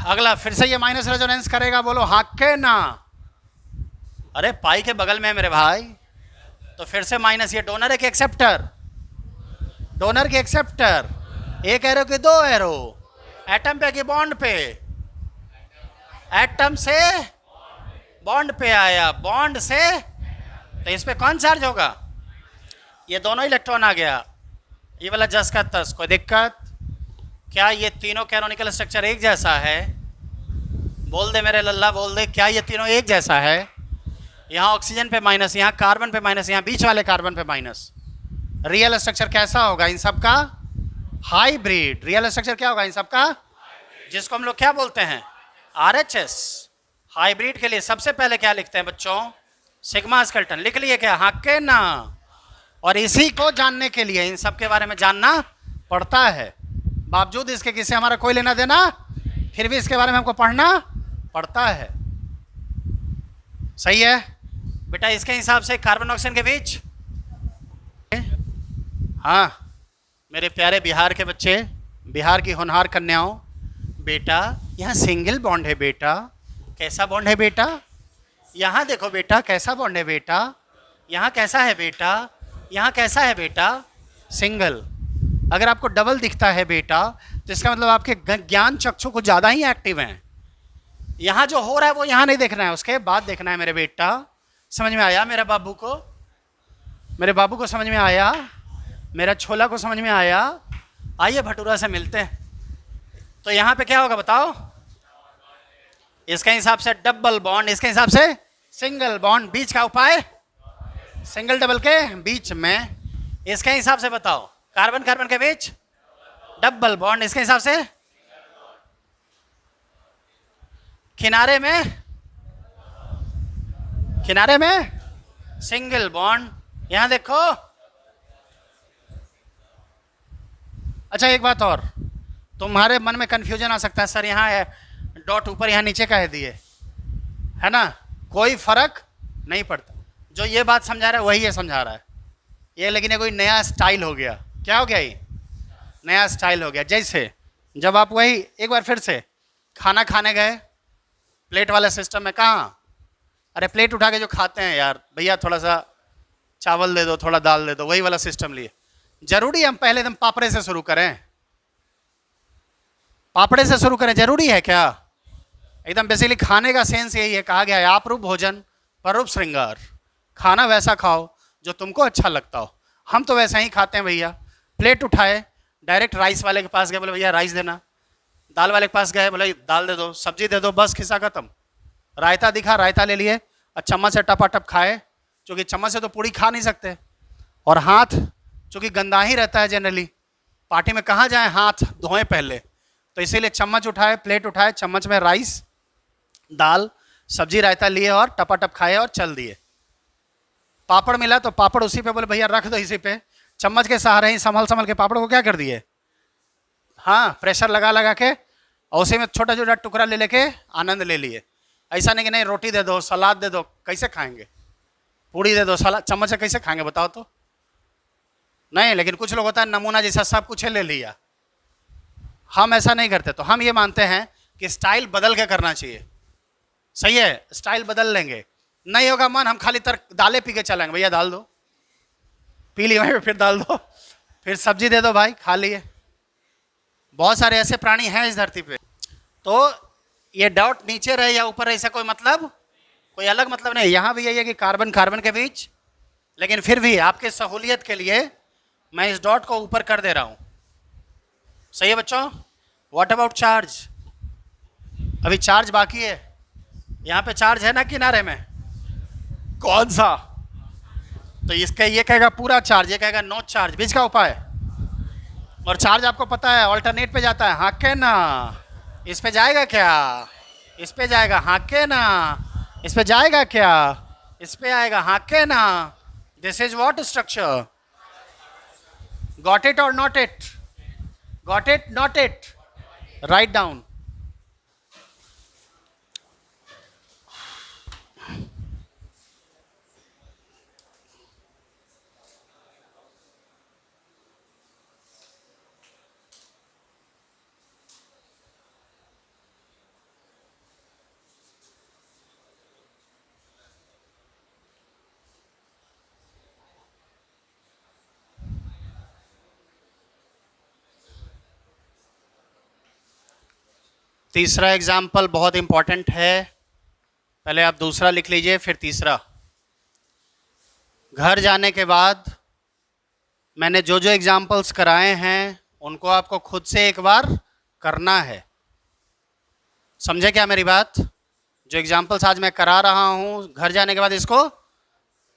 अगला फिर से ये माइनस रेजोनेंस करेगा, बोलो हाँ के ना? अरे पाई के बगल में है मेरे भाई, तो फिर से माइनस। ये डोनर है कि एक्सेप्टर? डोनर की एक्सेप्टर। एक एरो की दो एरो? एटम पे कि बॉन्ड पे? एटम से बॉन्ड पे आया, बॉन्ड से तो इस पे कौन चार्ज होगा? ये दोनों इलेक्ट्रॉन आ गया, ये वाला जस का तस। कोई दिक्कत? क्या ये तीनों कैनोनिकल स्ट्रक्चर एक जैसा है? बोल दे मेरे लल्ला, बोल दे, क्या ये तीनों एक जैसा है? यहाँ ऑक्सीजन पे माइनस, यहाँ कार्बन पे माइनस, यहाँ बीच वाले कार्बन पे माइनस। रियल स्ट्रक्चर कैसा होगा इन सब का? हाइब्रिड। रियल स्ट्रक्चर क्या होगा इन सब का? जिसको हम लोग क्या बोलते हैं? RHS। हाइब्रिड के लिए सबसे पहले क्या लिखते हैं बच्चों? Sigma skeleton. लिख लिए क्या? हाँ के ना। और इसी को जानने के लिए इन सब के बारे में जानना पड़ता है, बावजूद इसके किसी हमारा कोई लेना देना, फिर भी इसके बारे में हमको पढ़ना पड़ता है। सही है बेटा? इसके हिसाब से कार्बन ऑक्सीजन के बीच, हाँ मेरे प्यारे बिहार के बच्चे, बिहार की होनहार कन्याओं, बेटा यहाँ सिंगल बॉन्ड है बेटा। कैसा बॉन्ड है बेटा? यहाँ देखो बेटा, कैसा बॉन्ड है बेटा? यहाँ कैसा है बेटा? यहाँ कैसा है बेटा? सिंगल। अगर आपको डबल दिखता है बेटा तो इसका मतलब आपके ज्ञान चक्षु कुछ ज़्यादा ही एक्टिव हैं। यहाँ जो हो रहा है वो यहाँ नहीं देखना है, उसके बाद देखना है मेरे बेटा। समझ में आया मेरे बाबू को? मेरे बाबू को समझ में आया? मेरा छोला को समझ में आया? आइए भटूरा से मिलते हैं। तो यहाँ पे क्या होगा बताओ? इसके हिसाब से डबल बॉन्ड, इसके हिसाब से सिंगल बॉन्ड। बीच का उपाय? सिंगल डबल के बीच में। इसके हिसाब से बताओ, कार्बन कार्बन के बीच डबल बॉन्ड, इसके हिसाब से किनारे में, किनारे में सिंगल बॉन्ड। यहां देखो। अच्छा एक बात और, तुम्हारे मन में कंफ्यूजन आ सकता है, सर यहाँ है डॉट ऊपर यहाँ नीचे का है दिए, है ना? कोई फर्क नहीं पड़ता। जो ये बात समझा रहा है वही ये समझा रहा है ये, लेकिन ये कोई नया स्टाइल हो गया। क्या हो गया? ये नया स्टाइल हो गया। जैसे जब आप वही एक बार फिर से खाना खाने गए प्लेट वाले सिस्टम में, कहाँ? अरे प्लेट उठा के जो खाते हैं यार, भैया थोड़ा सा चावल दे दो, थोड़ा दाल दे दो, वही वाला सिस्टम लिए। जरूरी हम पहले एकदम पापड़े से शुरू करें? पापड़े से शुरू करें जरूरी है क्या? एकदम बेसिकली खाने का सेंस यही है, कहा गया है आप रूप भोजन पररूप श्रृंगार। खाना वैसा खाओ जो तुमको अच्छा लगता हो। हम तो वैसा ही खाते हैं भैया। प्लेट उठाए, डायरेक्ट राइस वाले के पास गए, बोले भैया राइस देना। दाल वाले के पास गए, बोले दाल दे दो, सब्जी दे दो, बस खिस्सा खत्म। रायता दिखा, रायता ले लिए और चम्मच से टपाटप खाए, क्योंकि चम्मच से तो पूरी खा नहीं सकते। और हाथ चूँकि गंदा ही रहता है जनरली, पार्टी में कहाँ जाए हाथ धोएं पहले, तो इसीलिए चम्मच उठाए, प्लेट उठाए, चम्मच में राइस दाल सब्जी रायता लिए और टपाटप खाए और चल दिए। पापड़ मिला तो पापड़ उसी पे, बोले भैया रख दो इसी पे। चम्मच के सहारे ही संभल संभल के पापड़ को क्या कर दिए, हाँ प्रेशर लगा लगा के, और उसी में छोटा छोटा टुकड़ा ले लेके आनंद ले लिए। ऐसा नहीं कि नहीं रोटी दे दो, सलाद दे दो, कैसे खाएंगे? पूड़ी दे दो, सलाद, चम्मच से कैसे खाएंगे बताओ तो? नहीं, लेकिन कुछ लोग होता है नमूना जैसा सब कुछ ले लिया। हम ऐसा नहीं करते। तो हम ये मानते हैं कि स्टाइल बदल के करना चाहिए। सही है, स्टाइल बदल लेंगे। नहीं होगा मन, हम खाली दालें पी के चलेंगे, भैया दाल दो, पी ली वहीं पे, फिर दाल दो, फिर सब्जी दे दो भाई, खा लिए। बहुत सारे ऐसे प्राणी हैं इस धरती पे। तो ये डॉट नीचे रहे या ऊपर रहे, ऐसा कोई मतलब, कोई अलग मतलब नहीं। यहाँ भी यही है कि कार्बन कार्बन के बीच, लेकिन फिर भी आपके सहूलियत के लिए मैं इस डॉट को ऊपर कर दे रहा हूँ। सही है बच्चों? What about charge? अभी चार्ज बाकी है। यहाँ पे चार्ज है ना किनारे में? कौन सा? तो इसका ये कहेगा पूरा चार्ज, ये कहेगा नो चार्ज। बीच का उपाय? और चार्ज आपको पता है ऑल्टरनेट पे जाता है, हाँ के ना? इस पे जाएगा क्या? इस पे जाएगा, हाँ के ना? इस पे जाएगा क्या? इस पे आएगा, हाँ के ना? This is what structure? Got it और not it? Got it not it? Right down. तीसरा एग्जाम्पल बहुत इंपॉर्टेंट है। पहले आप दूसरा लिख लीजिए, फिर तीसरा। घर जाने के बाद मैंने जो जो एग्जाम्पल्स कराए हैं उनको आपको खुद से एक बार करना है। समझे क्या मेरी बात? जो एग्जाम्पल्स आज मैं करा रहा हूँ, घर जाने के बाद इसको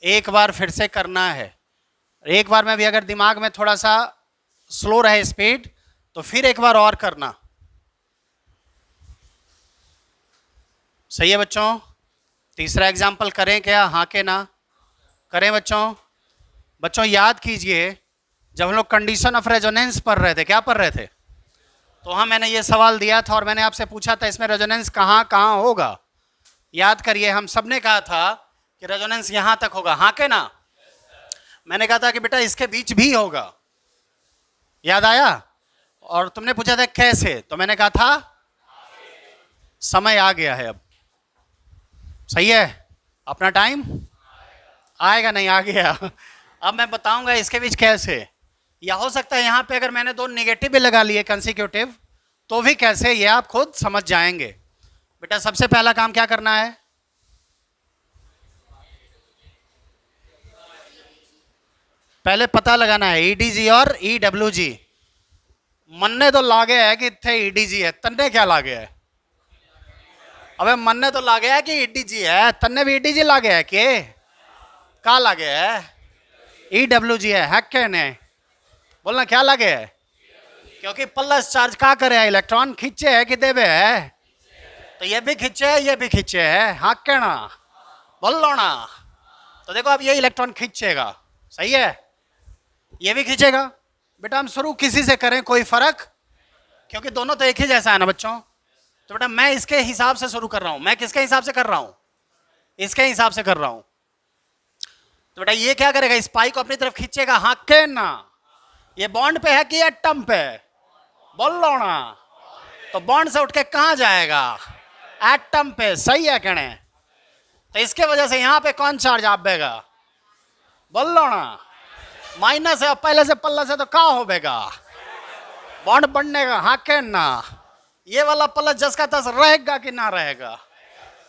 एक बार फिर से करना है। एक बार में भी अगर दिमाग में थोड़ा सा स्लो रहे स्पीड, तो फिर एक बार और करना। सही है बच्चों? तीसरा एग्जाम्पल करें क्या? हाँ के ना? करें बच्चों? बच्चों याद कीजिए, जब हम लोग कंडीशन ऑफ रेजोनेंस पढ़ रहे थे, क्या पढ़ रहे थे? तो हाँ, मैंने ये सवाल दिया था और मैंने आपसे पूछा था इसमें रेजोनेंस कहाँ कहाँ होगा। याद करिए, हम सब ने कहा था कि रेजोनेंस यहाँ तक होगा। हाँ के ना? मैंने कहा था कि बेटा इसके बीच भी होगा। याद आया? और तुमने पूछा था कैसे, तो मैंने कहा था समय आ गया है अब। सही है? अपना टाइम आएगा, नहीं आ गया। अब मैं बताऊंगा इसके बीच कैसे। या हो सकता है यहाँ पे अगर मैंने दो नेगेटिव भी लगा लिए कंसेक्यूटिव, तो भी कैसे, ये आप खुद समझ जाएंगे। बेटा सबसे पहला काम क्या करना है? पहले पता लगाना है ईडीजी और ईडब्ल्यूजी। मन्ने तो लागे है कि इतने ईडीजी है, तन्ने क्या लागे है? अबे मन्ने तो लागे है कि ईडीजी है, तन्ने भी ईडीजी लागे है कि का लागे है? ईडब्ल्यूजी है क्या? ने बोलना क्या लागे है? क्योंकि प्लस चार्ज का करे है, इलेक्ट्रॉन खींचे है कि देवे है? तो ये भी खींचे है, ये भी खींचे है। हाँ कहना, बोल लो ना। तो देखो अब ये इलेक्ट्रॉन खींचेगा, सही है? ये भी खींचेगा। बेटा हम शुरू किसी से करें कोई फर्क, क्योंकि दोनों तो एक ही जैसा है ना बच्चों। तो बेटा मैं इसके हिसाब से शुरू कर रहा हूं। मैं किसके हिसाब से कर रहा हूं? इसके हिसाब से कर रहा हूं। तो बेटा ये क्या करेगा? इस पाई को अपनी तरफ खींचेगा। हाँ के ना? ये बॉन्ड पे है कि एटम पे? बोल लो ना। तो बॉन्ड से उठ के कहां जाएगा? एटम पे। सही है कहने? तो इसके वजह से यहां पे कौन चार्ज आवेगा? बोल लो ना। माइनस है, पहले से प्लस है तो क्या होगा? बॉन्ड बढ़ने का। हाँ के ना? ये वाला प्लस जस का तस रहेगा कि ना रहेगा?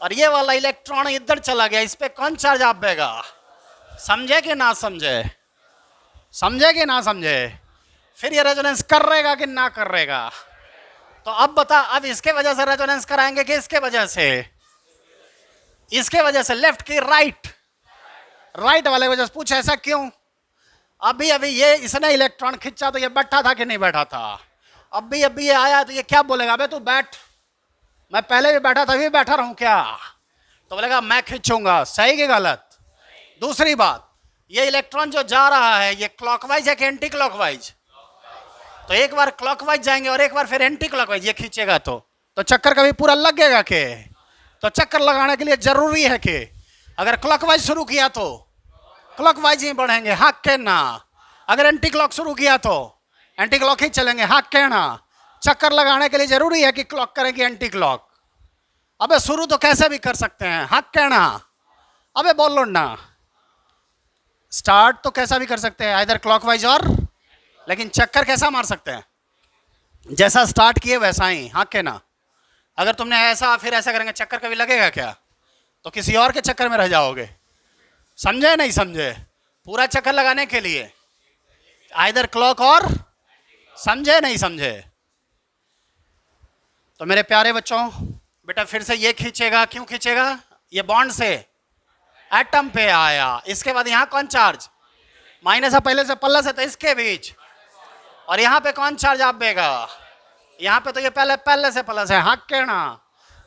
और ये वाला इलेक्ट्रॉन इधर चला गया, इस पे कौन चार्ज आवेगा? समझे कि ना समझे? समझे कि ना समझे? फिर ये रेजोनेंस करेगा कि ना करेगा? तो अब बता, अब इसके वजह से रेजोनेंस कराएंगे कि इसके वजह से? इसके वजह से। लेफ्ट की राइट? राइट वाले वजह से। पूछ ऐसा क्यों? अभी अभी ये इसने इलेक्ट्रॉन खींचा तो ये बैठा था कि नहीं बैठा था? अभी अभी ये आया तो ये क्या बोलेगा? अबे तू बैठ, मैं पहले भी बैठा था, अभी बैठा रहूं क्या? तो बोलेगा मैं खींचूंगा। सही कि गलत? दूसरी बात, ये इलेक्ट्रॉन जो जा रहा है ये क्लॉकवाइज है कि एंटी क्लॉकवाइज? तो एक बार क्लॉकवाइज जाएंगे और एक बार फिर एंटी क्लॉकवाइज। ये खींचेगा तो चक्कर कभी पूरा लगेगा के? तो चक्कर लगाने के लिए जरूरी है कि अगर क्लॉकवाइज शुरू किया तो क्लॉकवाइज ही बढ़ेंगे। हाँ के ना? अगर एंटी क्लॉक शुरू किया तो एंटी क्लॉक ही चलेंगे। हाँ के ना? चक्कर लगाने के लिए जरूरी है कि क्लॉक करेंगे एंटी क्लॉक। अबे शुरू तो कैसे भी कर सकते हैं। हाँ के ना? अबे बोलो ना। स्टार्ट तो कैसा भी कर सकते हैं, इधर क्लॉकवाइज और, लेकिन चक्कर कैसा मार सकते हैं? जैसा स्टार्ट किए वैसा ही। हाँ के ना? अगर तुमने ऐसा फिर ऐसा करेंगे, चक्कर कभी लगेगा क्या? तो किसी और के चक्कर में रह जाओगे। समझे नहीं समझे? पूरा चक्कर लगाने के लिए इधर क्लॉक और, समझे नहीं समझे? तो मेरे प्यारे बच्चों, बेटा फिर से ये खींचेगा। क्यों खींचेगा? ये बॉन्ड से एटम पे आया। इसके बाद यहाँ कौन चार्ज? माइनस है, पहले से प्लस है तो इसके बीच। और यहाँ पे कौन चार्ज आवेगा? यहाँ पे तो ये पहले से प्लस है। हाँ के ना?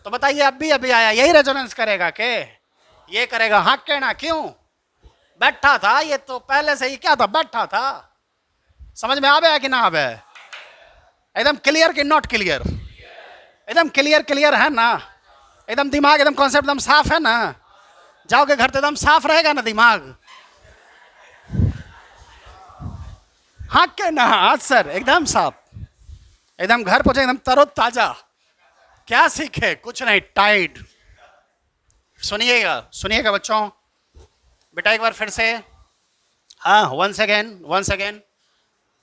तो बताइए अभी अभी आया, यही रेजोनेंस करेगा के? ये करेगा। हाँ के ना? क्यों? बैठा था ये तो पहले से ही। क्या था? बैठा था। समझ में आवे कि ना आवे? एकदम क्लियर कि नॉट क्लियर? एकदम क्लियर क्लियर है ना? एकदम दिमाग एकदम कॉन्सेप्ट एकदम साफ है ना? जाओगे घर तो एकदम साफ रहेगा ना दिमाग? हाँ के ना? हाँ सर, एकदम साफ। एकदम घर पहुंचे एकदम तरोताजा। क्या सीखे? कुछ नहीं, टाइड। सुनिएगा सुनिएगा बच्चों। बेटा एक बार फिर से, हाँ वंस अगेन।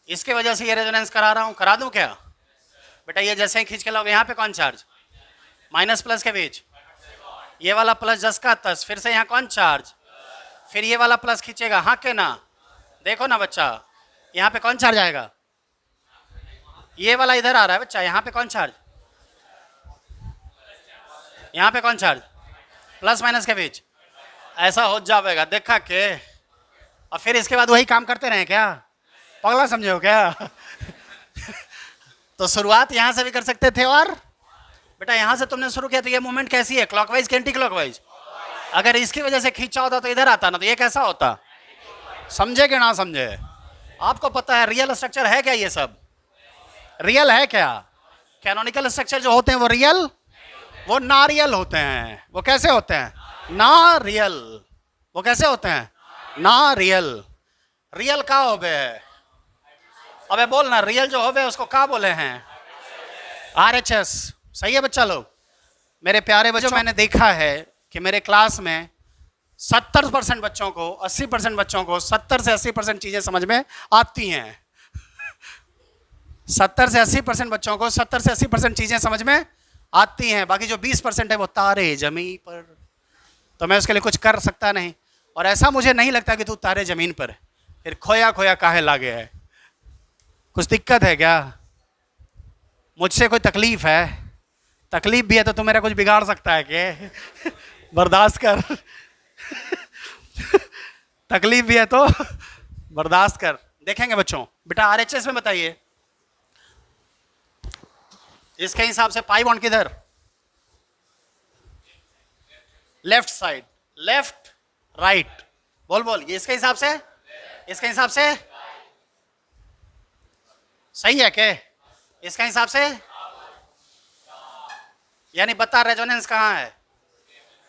इसके वजह से ये रेजोनेंस करा रहा हूं। करा दूं क्या? बेटा ये जैसे ही खींच के लाओगे, यहाँ पे कौन चार्ज? माइनस प्लस के बीच। ये वाला प्लस 10 का 10, फिर से यहाँ कौन चार्ज, फिर ये वाला प्लस खींचेगा, हाँ के ना, देखो ना बच्चा, यहाँ पे कौन चार्ज आएगा, ये वाला इधर आ रहा है बच्चा, यहाँ पे कौन चार्ज, यहाँ पे कौन चार्ज, प्लस माइनस के बीच, ऐसा हो जाएगा, देखा के। और फिर इसके बाद वही काम करते रहे क्या, पगला समझे हो क्या? तो शुरुआत यहाँ से भी कर सकते थे, और बेटा यहाँ से तुमने शुरू किया तो ये मूवमेंट कैसी है, क्लॉकवाइज कि एंटी क्लॉकवाइज? अगर इसकी वजह से खींचा होता तो इधर आता ना, तो ये कैसा होता, समझे कि ना समझे? आपको पता है रियल स्ट्रक्चर है क्या, ये सब रियल है क्या? कैनोनिकल स्ट्रक्चर जो होते हैं वो रियल, वो ना रियल होते हैं। वो कैसे होते हैं, ना रियल। वो कैसे होते हैं, ना रियल। रियल का होबे है, अबे बोलना, रियल जो होबे उसको का बोले हैं, RHS। सही है बच्चा लोग? मेरे प्यारे बच्चों, मैंने देखा है कि मेरे क्लास में 70% बच्चों को, 80% बच्चों को 70 से 80% चीजें समझ में आती हैं। 70 से 80% बच्चों को 70 से 80% चीजें समझ में आती हैं, बाकी जो 20% है वो तारे जमीन पर। तो मैं उसके लिए कुछ कर सकता नहीं, और ऐसा मुझे नहीं लगता कि तू तारे जमीन पर, फिर खोया खोया काहे लागे है, कुछ दिक्कत है क्या, मुझसे कोई तकलीफ है? तकलीफ भी है तो तू मेरा कुछ बिगाड़ सकता है क्या? बर्दाश्त कर। तकलीफ भी है तो बर्दाश्त कर। देखेंगे बच्चों, बेटा RHS में बताइए, इसके हिसाब से पाई बॉन्ड किधर, लेफ्ट साइड, लेफ्ट राइट, बोल बोल, ये इसके हिसाब से, इसके हिसाब से सही है क्या, इसके हिसाब से? यानी बता रेजोनेंस कहाँ है,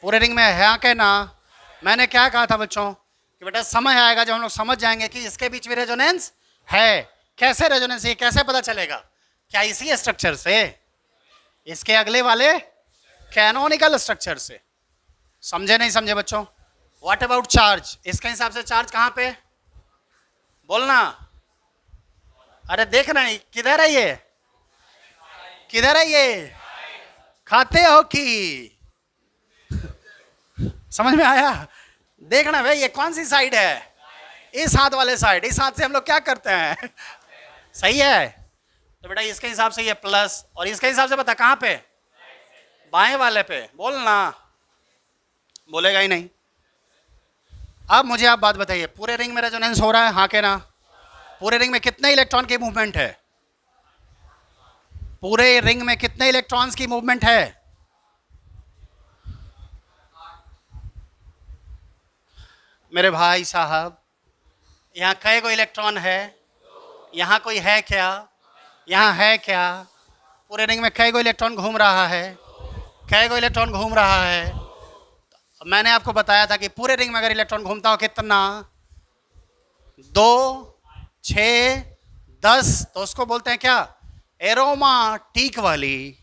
पूरे रिंग में है क्या ना? मैंने क्या कहा था बच्चों कि बेटा समय आएगा जब हम लोग समझ जाएंगे कि इसके बीच में रेजोनेंस है। कैसे रेजोनेंस, ये कैसे पता चलेगा? क्या इसी स्ट्रक्चर से, इसके अगले वाले कैनोनिकल स्ट्रक्चर से। समझे नहीं समझे बच्चों? व्हाट अबाउट चार्ज, इसके हिसाब से चार्ज कहाँ पे, बोलना। अरे देख रहे किधर है ये, किधर है ये, खाते हो कि? समझ में आया? देखना भाई ये कौन सी साइड है, इस हाथ वाले साइड, इस हाथ से हम लोग क्या करते हैं, सही है? तो बेटा इसके हिसाब से ये प्लस, और इसके हिसाब से बता कहाँ पे, बाएं वाले पे, बोलना। बोलेगा ही नहीं। अब मुझे आप बात बताइए, पूरे रिंग में रेजोनेंस हो रहा है, हाँ के ना? पूरे रिंग में कितने इलेक्ट्रॉन की मूवमेंट है, पूरे रिंग में कितने इलेक्ट्रॉन्स की मूवमेंट है? मेरे भाई साहब, यहाँ कै गो इलेक्ट्रॉन है, यहाँ कोई है क्या, यहाँ है क्या? पूरे रिंग में कै गो इलेक्ट्रॉन घूम रहा है, कै गो इलेक्ट्रॉन घूम रहा है? तो मैंने आपको बताया था कि पूरे रिंग में अगर इलेक्ट्रॉन घूमता हो कितना, 2, 6, 10, तो उसको बोलते हैं क्या, एरोमाटिक वाली,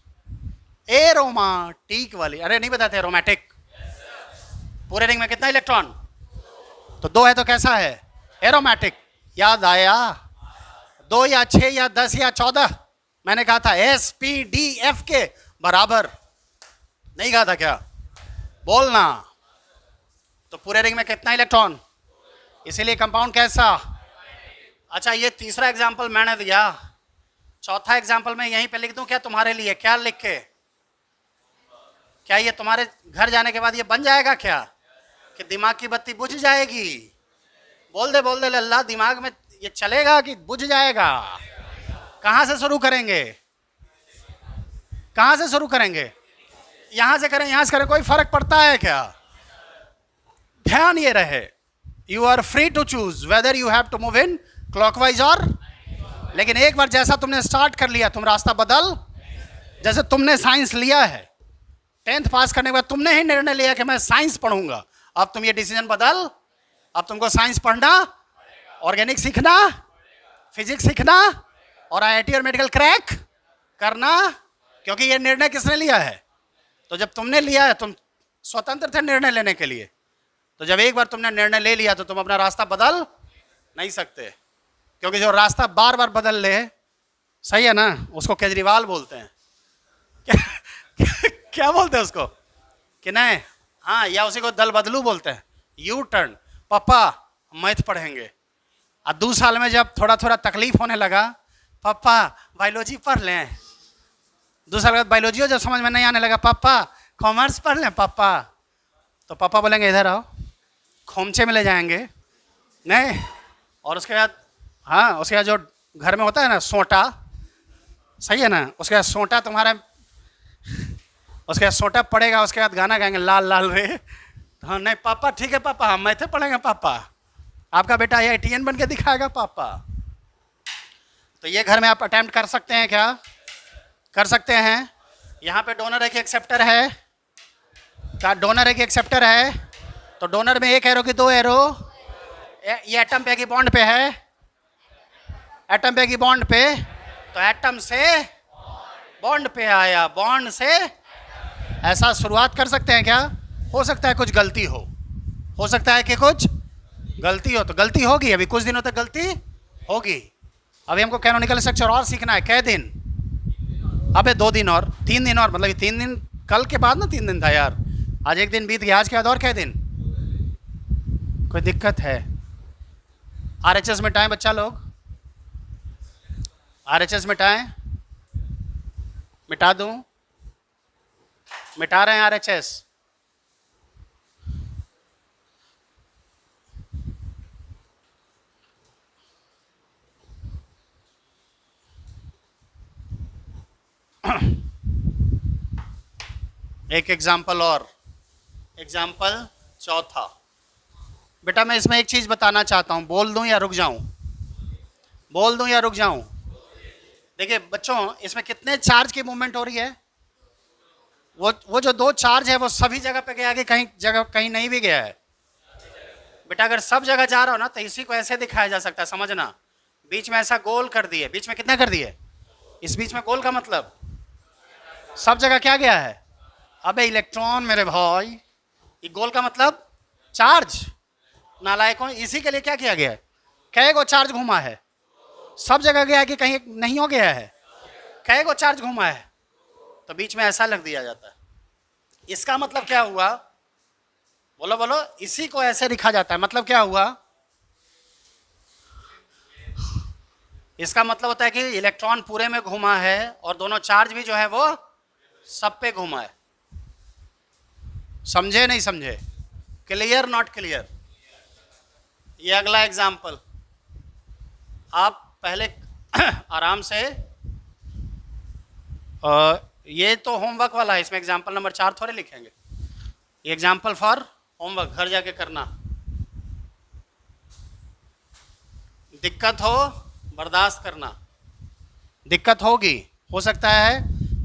एरोमाटिक वाली। अरे नहीं बताते एरोमेटिक? पूरे रिंग में कितना इलेक्ट्रॉन, तो 2 है तो कैसा है, एरोमेटिक। याद आया? 2 या 6 या 10 या 14, मैंने कहा था SPDF के बराबर, नहीं कहा था क्या? बोलना। तो पूरे रिंग में कितना इलेक्ट्रॉन, इसीलिए कंपाउंड कैसा? अच्छा ये तीसरा एग्जाम्पल मैंने दिया, चौथा एग्जाम्पल मैं यहीं पे लिख दूं क्या तुम्हारे लिए? क्या लिख के, क्या ये तुम्हारे घर जाने के बाद ये बन जाएगा क्या, कि दिमाग की बत्ती बुझ जाएगी? बोल दे लल्ला, दिमाग में ये चलेगा कि बुझ जाएगा? कहां से शुरू करेंगे, कहां से शुरू करेंगे? यहां से करें, यहां से करें, कोई फर्क पड़ता है क्या? ध्यान ये रहे, you are free to choose whether you have to move in clockwise और, लेकिन एक बार जैसा तुमने स्टार्ट कर लिया तुम रास्ता बदल। जैसे तुमने साइंस लिया है, 10th पास करने के बाद तुमने ही निर्णय लिया कि मैं साइंस पढ़ूंगा, अब तुम ये डिसीजन बदल, अब तुमको साइंस पढ़ना, ऑर्गेनिक सीखना, फिजिक्स सीखना, और IIT और मेडिकल क्रैक करना, क्योंकि ये निर्णय किसने लिया है? तो जब तुमने लिया है, तुम स्वतंत्र थे निर्णय लेने के लिए, तो जब एक बार तुमने निर्णय ले लिया तो तुम अपना रास्ता बदल नहीं सकते, क्योंकि जो रास्ता बार बार बदल ले, सही है ना, उसको केजरीवाल बोलते हैं। क्या बोलते हैं उसको, कि नहीं हाँ, या उसी को दल बदलू बोलते हैं, यू टर्न। पापा मैथ पढ़ेंगे। और 2 साल में जब थोड़ा थोड़ा तकलीफ होने लगा, पापा बायोलॉजी पढ़ लें। 2 साल बाद बायोलॉजी जब समझ में नहीं आने लगा, पापा कॉमर्स पढ़ लें पापा। तो पापा बोलेंगे इधर आओ, खोमचे में ले जाएंगे नहीं। और उसके बाद हाँ, उसके बाद जो घर में होता है ना सोटा, सही है ना, उसके बाद सोटा तुम्हारा, उसके बाद सोटा पड़ेगा, उसके बाद गाना गाएंगे लाल लाल रे। हाँ नहीं पापा, ठीक है पापा, हम मैथे पढ़ेंगे पापा, आपका बेटा IITN बन के दिखाएगा पापा। तो ये घर में आप अटेम्प्ट कर सकते हैं क्या? कर सकते हैं। यहाँ पे डोनर है कि एक्सेप्टर है? क्या डोनर है कि एक्सेप्टर है? तो डोनर में 1 एरो की 2 एरो? ये एटम पे की बॉन्ड पे है? एटम पे की बॉन्ड पे, तो एटम से बॉन्ड पे आया, बॉन्ड से। ऐसा शुरुआत कर सकते हैं क्या? हो सकता है कुछ गलती हो सकता है कि कुछ गलती हो, तो गलती होगी, अभी कुछ दिनों तक गलती होगी। अभी हमको कैनोनिकल स्ट्रक्चर और सीखना है। कै दिन? अबे 2 दिन और 3 दिन और, मतलब 3 दिन, कल के बाद ना 3 दिन था यार, आज 1 दिन बीत गया, आज के बाद और कै दिन? कोई दिक्कत है? RHS मिटाएं बच्चा लोग, RHS मिटाएं। मिटा दूं? मिटा रहे हैं RHS। एक एग्जाम्पल और, एग्जाम्पल चौथा। बेटा मैं इसमें एक चीज बताना चाहता हूं, बोल दूं या रुक जाऊं? बोल दूं या रुक जाऊं? देखिए बच्चों, इसमें कितने चार्ज की मूवमेंट हो रही है? वो जो 2 चार्ज है वो सभी जगह पे गया कि कहीं जगह कहीं नहीं भी गया है? बेटा अगर सब जगह जा रहा हो ना, तो इसी को ऐसे दिखाया जा सकता है, समझना। बीच में ऐसा गोल कर दिए, बीच में कितना कर दिए? इस बीच में गोल का मतलब सब जगह क्या गया है? अबे इलेक्ट्रॉन मेरे भाई, ये गोल का मतलब चार्ज। नालायकों, इसी के लिए क्या किया गया है? कै गो चार्ज घुमा है? सब जगह गया है कि कहीं नहीं हो गया है? कै गो चार्ज घुमा है? तो बीच में ऐसा लग दिया जाता है। इसका मतलब क्या हुआ? बोलो बोलो। इसी को ऐसे लिखा जाता है, मतलब क्या हुआ? इसका मतलब होता है कि इलेक्ट्रॉन पूरे में घुमा है और दोनों चार्ज भी जो है वो सब पे घुमा है। समझे नहीं समझे? Clear not clear? ये अगला एग्जाम्पल आप पहले आराम से, ये तो होमवर्क वाला है, इसमें एग्जाम्पल नंबर 4 थोड़े लिखेंगे। ये एग्जाम्पल फॉर होमवर्क, घर जाके करना। दिक्कत हो बर्दाश्त करना, दिक्कत होगी, हो सकता है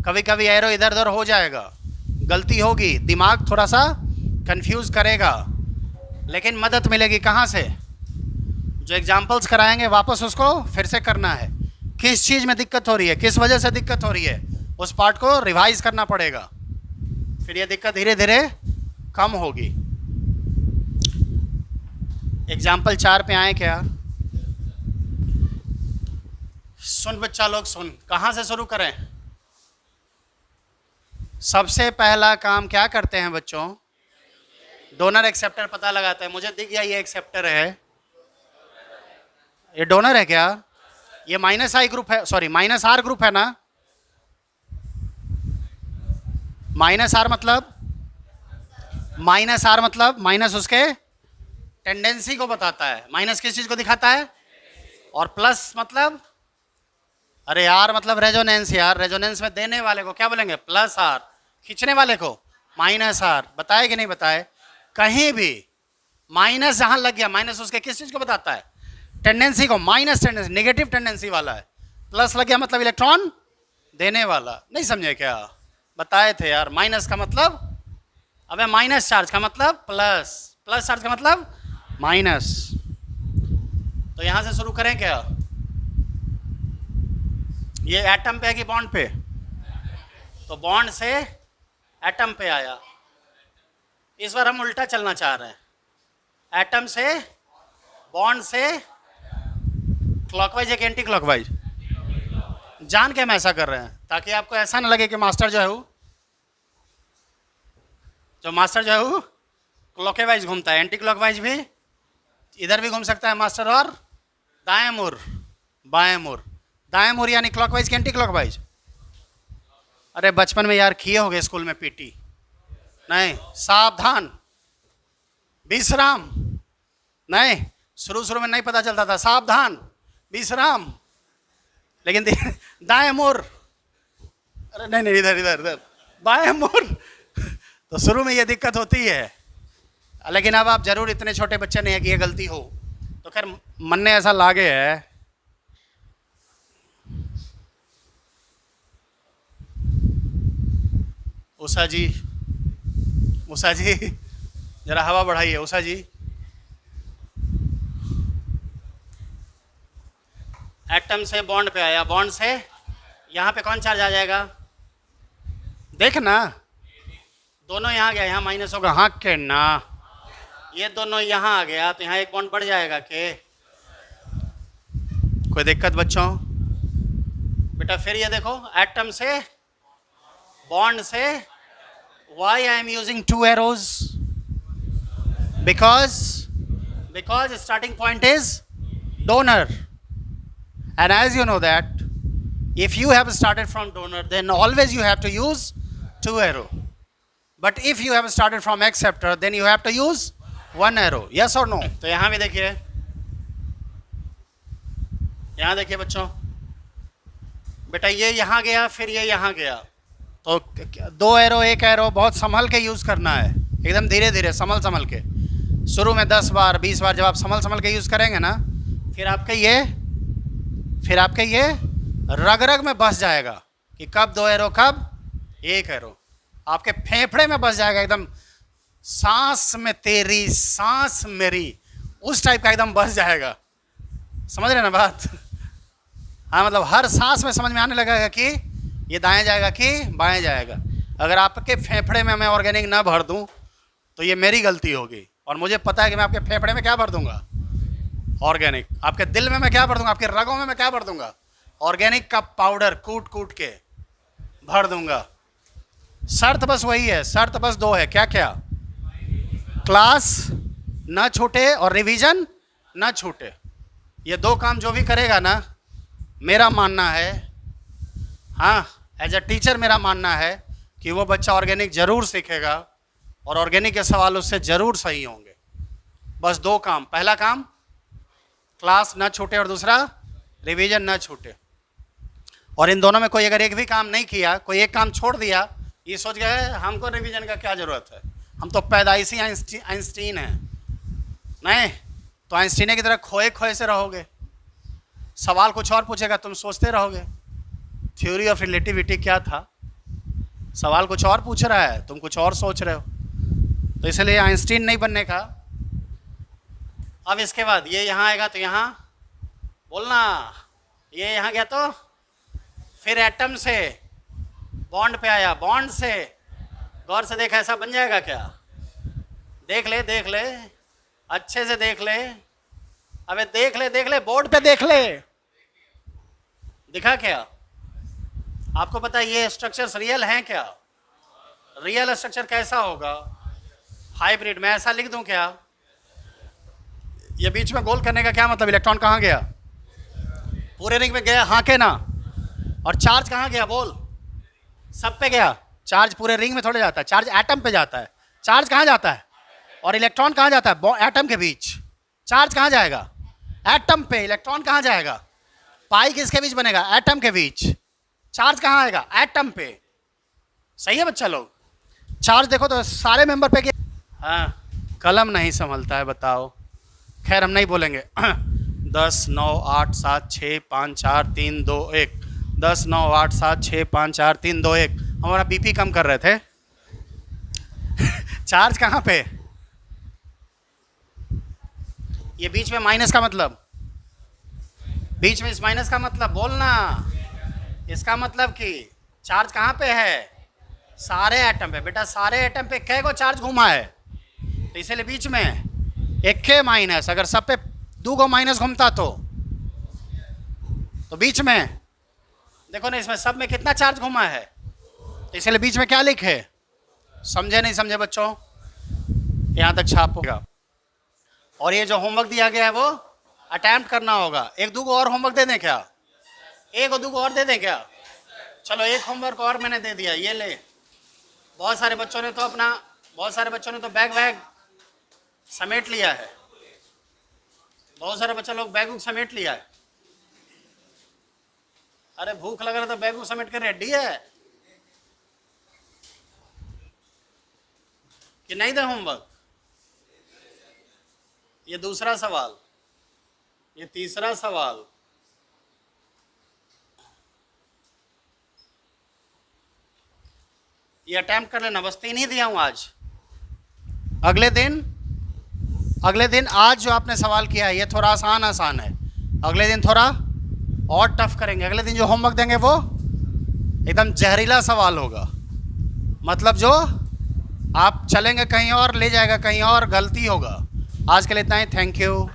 कभी कभी एरो इधर उधर हो जाएगा, गलती होगी, दिमाग थोड़ा सा कंफ्यूज करेगा, लेकिन मदद मिलेगी कहाँ से? जो एग्जाम्पल्स कराएंगे वापस उसको फिर से करना है। किस चीज़ में दिक्कत हो रही है, किस वजह से दिक्कत हो रही है, उस पार्ट को रिवाइज करना पड़ेगा, फिर ये दिक्कत धीरे धीरे कम होगी। एग्जाम्पल 4 पे आए क्या? सुन बच्चा लोग सुन, कहाँ से शुरू करें? सबसे पहला काम क्या करते हैं बच्चों? डोनर एक्सेप्टर पता लगाते हैं। मुझे दिख गया ये एक्सेप्टर है, ये डोनर है क्या? ये -I ग्रुप है, सॉरी -R ग्रुप है ना? -R मतलब माइनस उसके टेंडेंसी को बताता है। माइनस किस चीज को दिखाता है? और प्लस मतलब, अरे R मतलब रेजोनेंस यार, रेजोनेंस में देने वाले को क्या बोलेंगे? +R, खींचने वाले को -R। बताए कि नहीं बताए? कहीं भी माइनस जहां लग गया, माइनस उसके किस चीज को बताता है? टेंडेंसी को, माइनस टेंडेंसी, नेगेटिव टेंडेंसी वाला है। प्लस लग गया मतलब इलेक्ट्रॉन देने वाला। नहीं समझे क्या? बताए थे यार। माइनस का मतलब, अबे माइनस चार्ज का मतलब प्लस, प्लस चार्ज का मतलब माइनस। तो यहां से शुरू करें क्या? ये एटम पे है कि बॉन्ड पे? तो बॉन्ड से एटम पे आया। इस बार हम उल्टा चलना चाह रहे हैं, एटम से बॉन्ड से क्लॉकवाइज या एंटी क्लॉकवाइज? जान के हम ऐसा कर रहे हैं ताकि आपको ऐसा ना लगे कि मास्टर जो है वो क्लॉकवाइज घूमता है, एंटी क्लॉकवाइज भी इधर भी घूम सकता है मास्टर, और दाएं मुड़ बाएं मुड़, दाएं मुड़ यानी क्लॉकवाइज की एंटी क्लॉकवाइज। अरे बचपन में यार किए होगे स्कूल में पीटी, नहीं, सावधान, विश्राम, नहीं, शुरू में नहीं पता चलता था, सावधान विश्राम, लेकिन दाएं मुड़, अरे नहीं, इधर इधर इधर, बाएं मुड़। तो शुरू में ये दिक्कत होती है, लेकिन अब आप जरूर इतने छोटे बच्चे नहीं है कि ये गलती हो, तो खैर मन ने ऐसा लागे है। उषा जी जरा हवा बढ़ाइए, उषा जी। एटम से बॉन्ड पे आया, बॉन्ड से यहाँ पे कौन चार्ज आ जाएगा, देखना, दोनों यहाँ गया, यहाँ माइनस होगा, हाँ के ना, ये दोनों यहाँ आ गया तो यहाँ एक बॉन्ड बढ़ जाएगा के, कोई दिक्कत बच्चों? बेटा फिर ये देखो, एटम से बॉन्ड से, why I am using 2 arrows? Because starting point is donor, and as you know that if you have started from donor, then always you have to use 2 arrow, but if you have started from acceptor, then you have to use 1 arrow, yes or no? तो यहाँ भी देखिए, यहाँ देखिए बच्चों, बेटा ये यहाँ गया, फिर ये यहाँ गया, तो 2 एरो 1 एरो बहुत संभल के यूज़ करना है, एकदम धीरे धीरे संभल के। शुरू में 10 बार 20 बार जब आप संभल के यूज़ करेंगे ना, फिर आपके ये रग रग में बस जाएगा कि कब 2 एरो कब 1 एरो, आपके फेफड़े में बस जाएगा, एकदम सांस में तेरी सांस मेरी, उस टाइप का एकदम बस जाएगा, समझ रहे ना बात? हाँ, मतलब हर सांस में समझ में आने लगेगा कि ये दाएं जाएगा कि बाएं जाएगा। अगर आपके फेफड़े में मैं ऑर्गेनिक ना भर दूं तो ये मेरी गलती होगी, और मुझे पता है कि मैं आपके फेफड़े में क्या भर दूंगा, ऑर्गेनिक। आपके दिल में मैं क्या भर दूंगा, आपके रगों में मैं क्या भर दूंगा, ऑर्गेनिक का पाउडर कूट के भर दूंगा। शर्त बस वही है, शर्त बस 2 है, क्या क्या? क्लास ना छूटे और रिवीजन ना छूटे। ये 2 काम जो भी करेगा ना, मेरा मानना है, हाँ एज अ टीचर मेरा मानना है कि वो बच्चा ऑर्गेनिक ज़रूर सीखेगा और ऑर्गेनिक के सवाल उससे ज़रूर सही होंगे। बस 2 काम, पहला काम क्लास ना छूटे और दूसरा रिवीजन ना छूटे। और इन दोनों में कोई अगर एक भी काम नहीं किया, कोई एक काम छोड़ दिया, ये सोच गए हमको रिवीजन का क्या ज़रूरत है, हम तो पैदाइशी आइंस्टीन हैं, नहीं तो आइंस्टीन की तरह खोए से रहोगे, सवाल कुछ और पूछेगा तुम सोचते रहोगे। थ्योरी ऑफ रिलेटिविटी क्या था, सवाल कुछ और पूछ रहा है, तुम कुछ और सोच रहे हो, तो इसलिए आइंस्टीन नहीं बनने का। अब इसके बाद ये यहाँ आएगा तो यहाँ बोलना, ये यहाँ गया तो फिर एटम से बॉन्ड पे आया, बॉन्ड से गौर से देख, ऐसा बन जाएगा क्या? देख ले अच्छे से देख ले, अबे देख ले बोर्ड पे देख ले, दिखा क्या? आपको पता है ये स्ट्रक्चर्स रियल हैं क्या? रियल स्ट्रक्चर कैसा होगा? हाइब्रिड। मैं ऐसा लिख दूं क्या? ये बीच में गोल करने का क्या मतलब? इलेक्ट्रॉन कहाँ गया? पूरे रिंग में गया, हाँ के ना? और चार्ज कहाँ गया? बोल। सब पे गया। चार्ज पूरे रिंग में थोड़े जाता है, चार्ज एटम पे जाता है। चार्ज कहाँ जाता है? और इलेक्ट्रॉन कहाँ जाता है? एटम के बीच। चार्ज कहाँ जाएगा? एटम पे। इलेक्ट्रॉन कहाँ जाएगा? पाई किसके बीच बनेगा? एटम के बीच। चार्ज कहाँ आएगा? एटम पे। सही है बच्चा लोग? चार्ज देखो तो सारे मेंबर पे गया। हाँ, कलम नहीं संभलता है, बताओ। खैर हम नहीं बोलेंगे। 10 9 8 7 6 5 4 3 2 1। 10 9 8 7 6 5 4 3 2 1। हमारा बीपी कम कर रहे थे। चार्ज कहाँ पे? ये बीच में माइनस का मतलब, बीच में इस माइनस का मतलब बोलना। इसका मतलब कि चार्ज कहाँ पे है? सारे एटम पे। बेटा सारे एटम पे कै को चार्ज घुमा है, तो इसीलिए बीच में एक के माइनस। अगर सब पे 2 को माइनस घूमता तो बीच में देखो ना, इसमें सब में कितना चार्ज घुमा है, तो इसलिए बीच में क्या लिखे? समझे नहीं समझे बच्चों? यहाँ तक छापोगा। और ये जो होमवर्क दिया गया है वो अटेम्प्ट करना होगा। एक दो को और होमवर्क दे दें क्या? एक दो को और दे दें क्या? चलो एक होमवर्क और मैंने दे दिया, ये ले। बहुत सारे बच्चों ने तो बैग वैग समेट लिया है। बहुत सारे बच्चे लोग बैग समेट लिया है। अरे भूख लग रहा तो बैग समेट कर रेडी है कि नहीं दे होमवर्क? ये दूसरा सवाल, ये तीसरा सवाल। ये अटेम्प्ट कर लेना, बस 3 ही दिया हूं आज। अगले दिन आज जो आपने सवाल किया है ये थोड़ा आसान है। अगले दिन थोड़ा और टफ करेंगे। अगले दिन जो होमवर्क देंगे वो एकदम जहरीला सवाल होगा, मतलब जो आप चलेंगे कहीं और ले जाएगा कहीं और, गलती होगा। आज के लिए इतना ही। Thank you.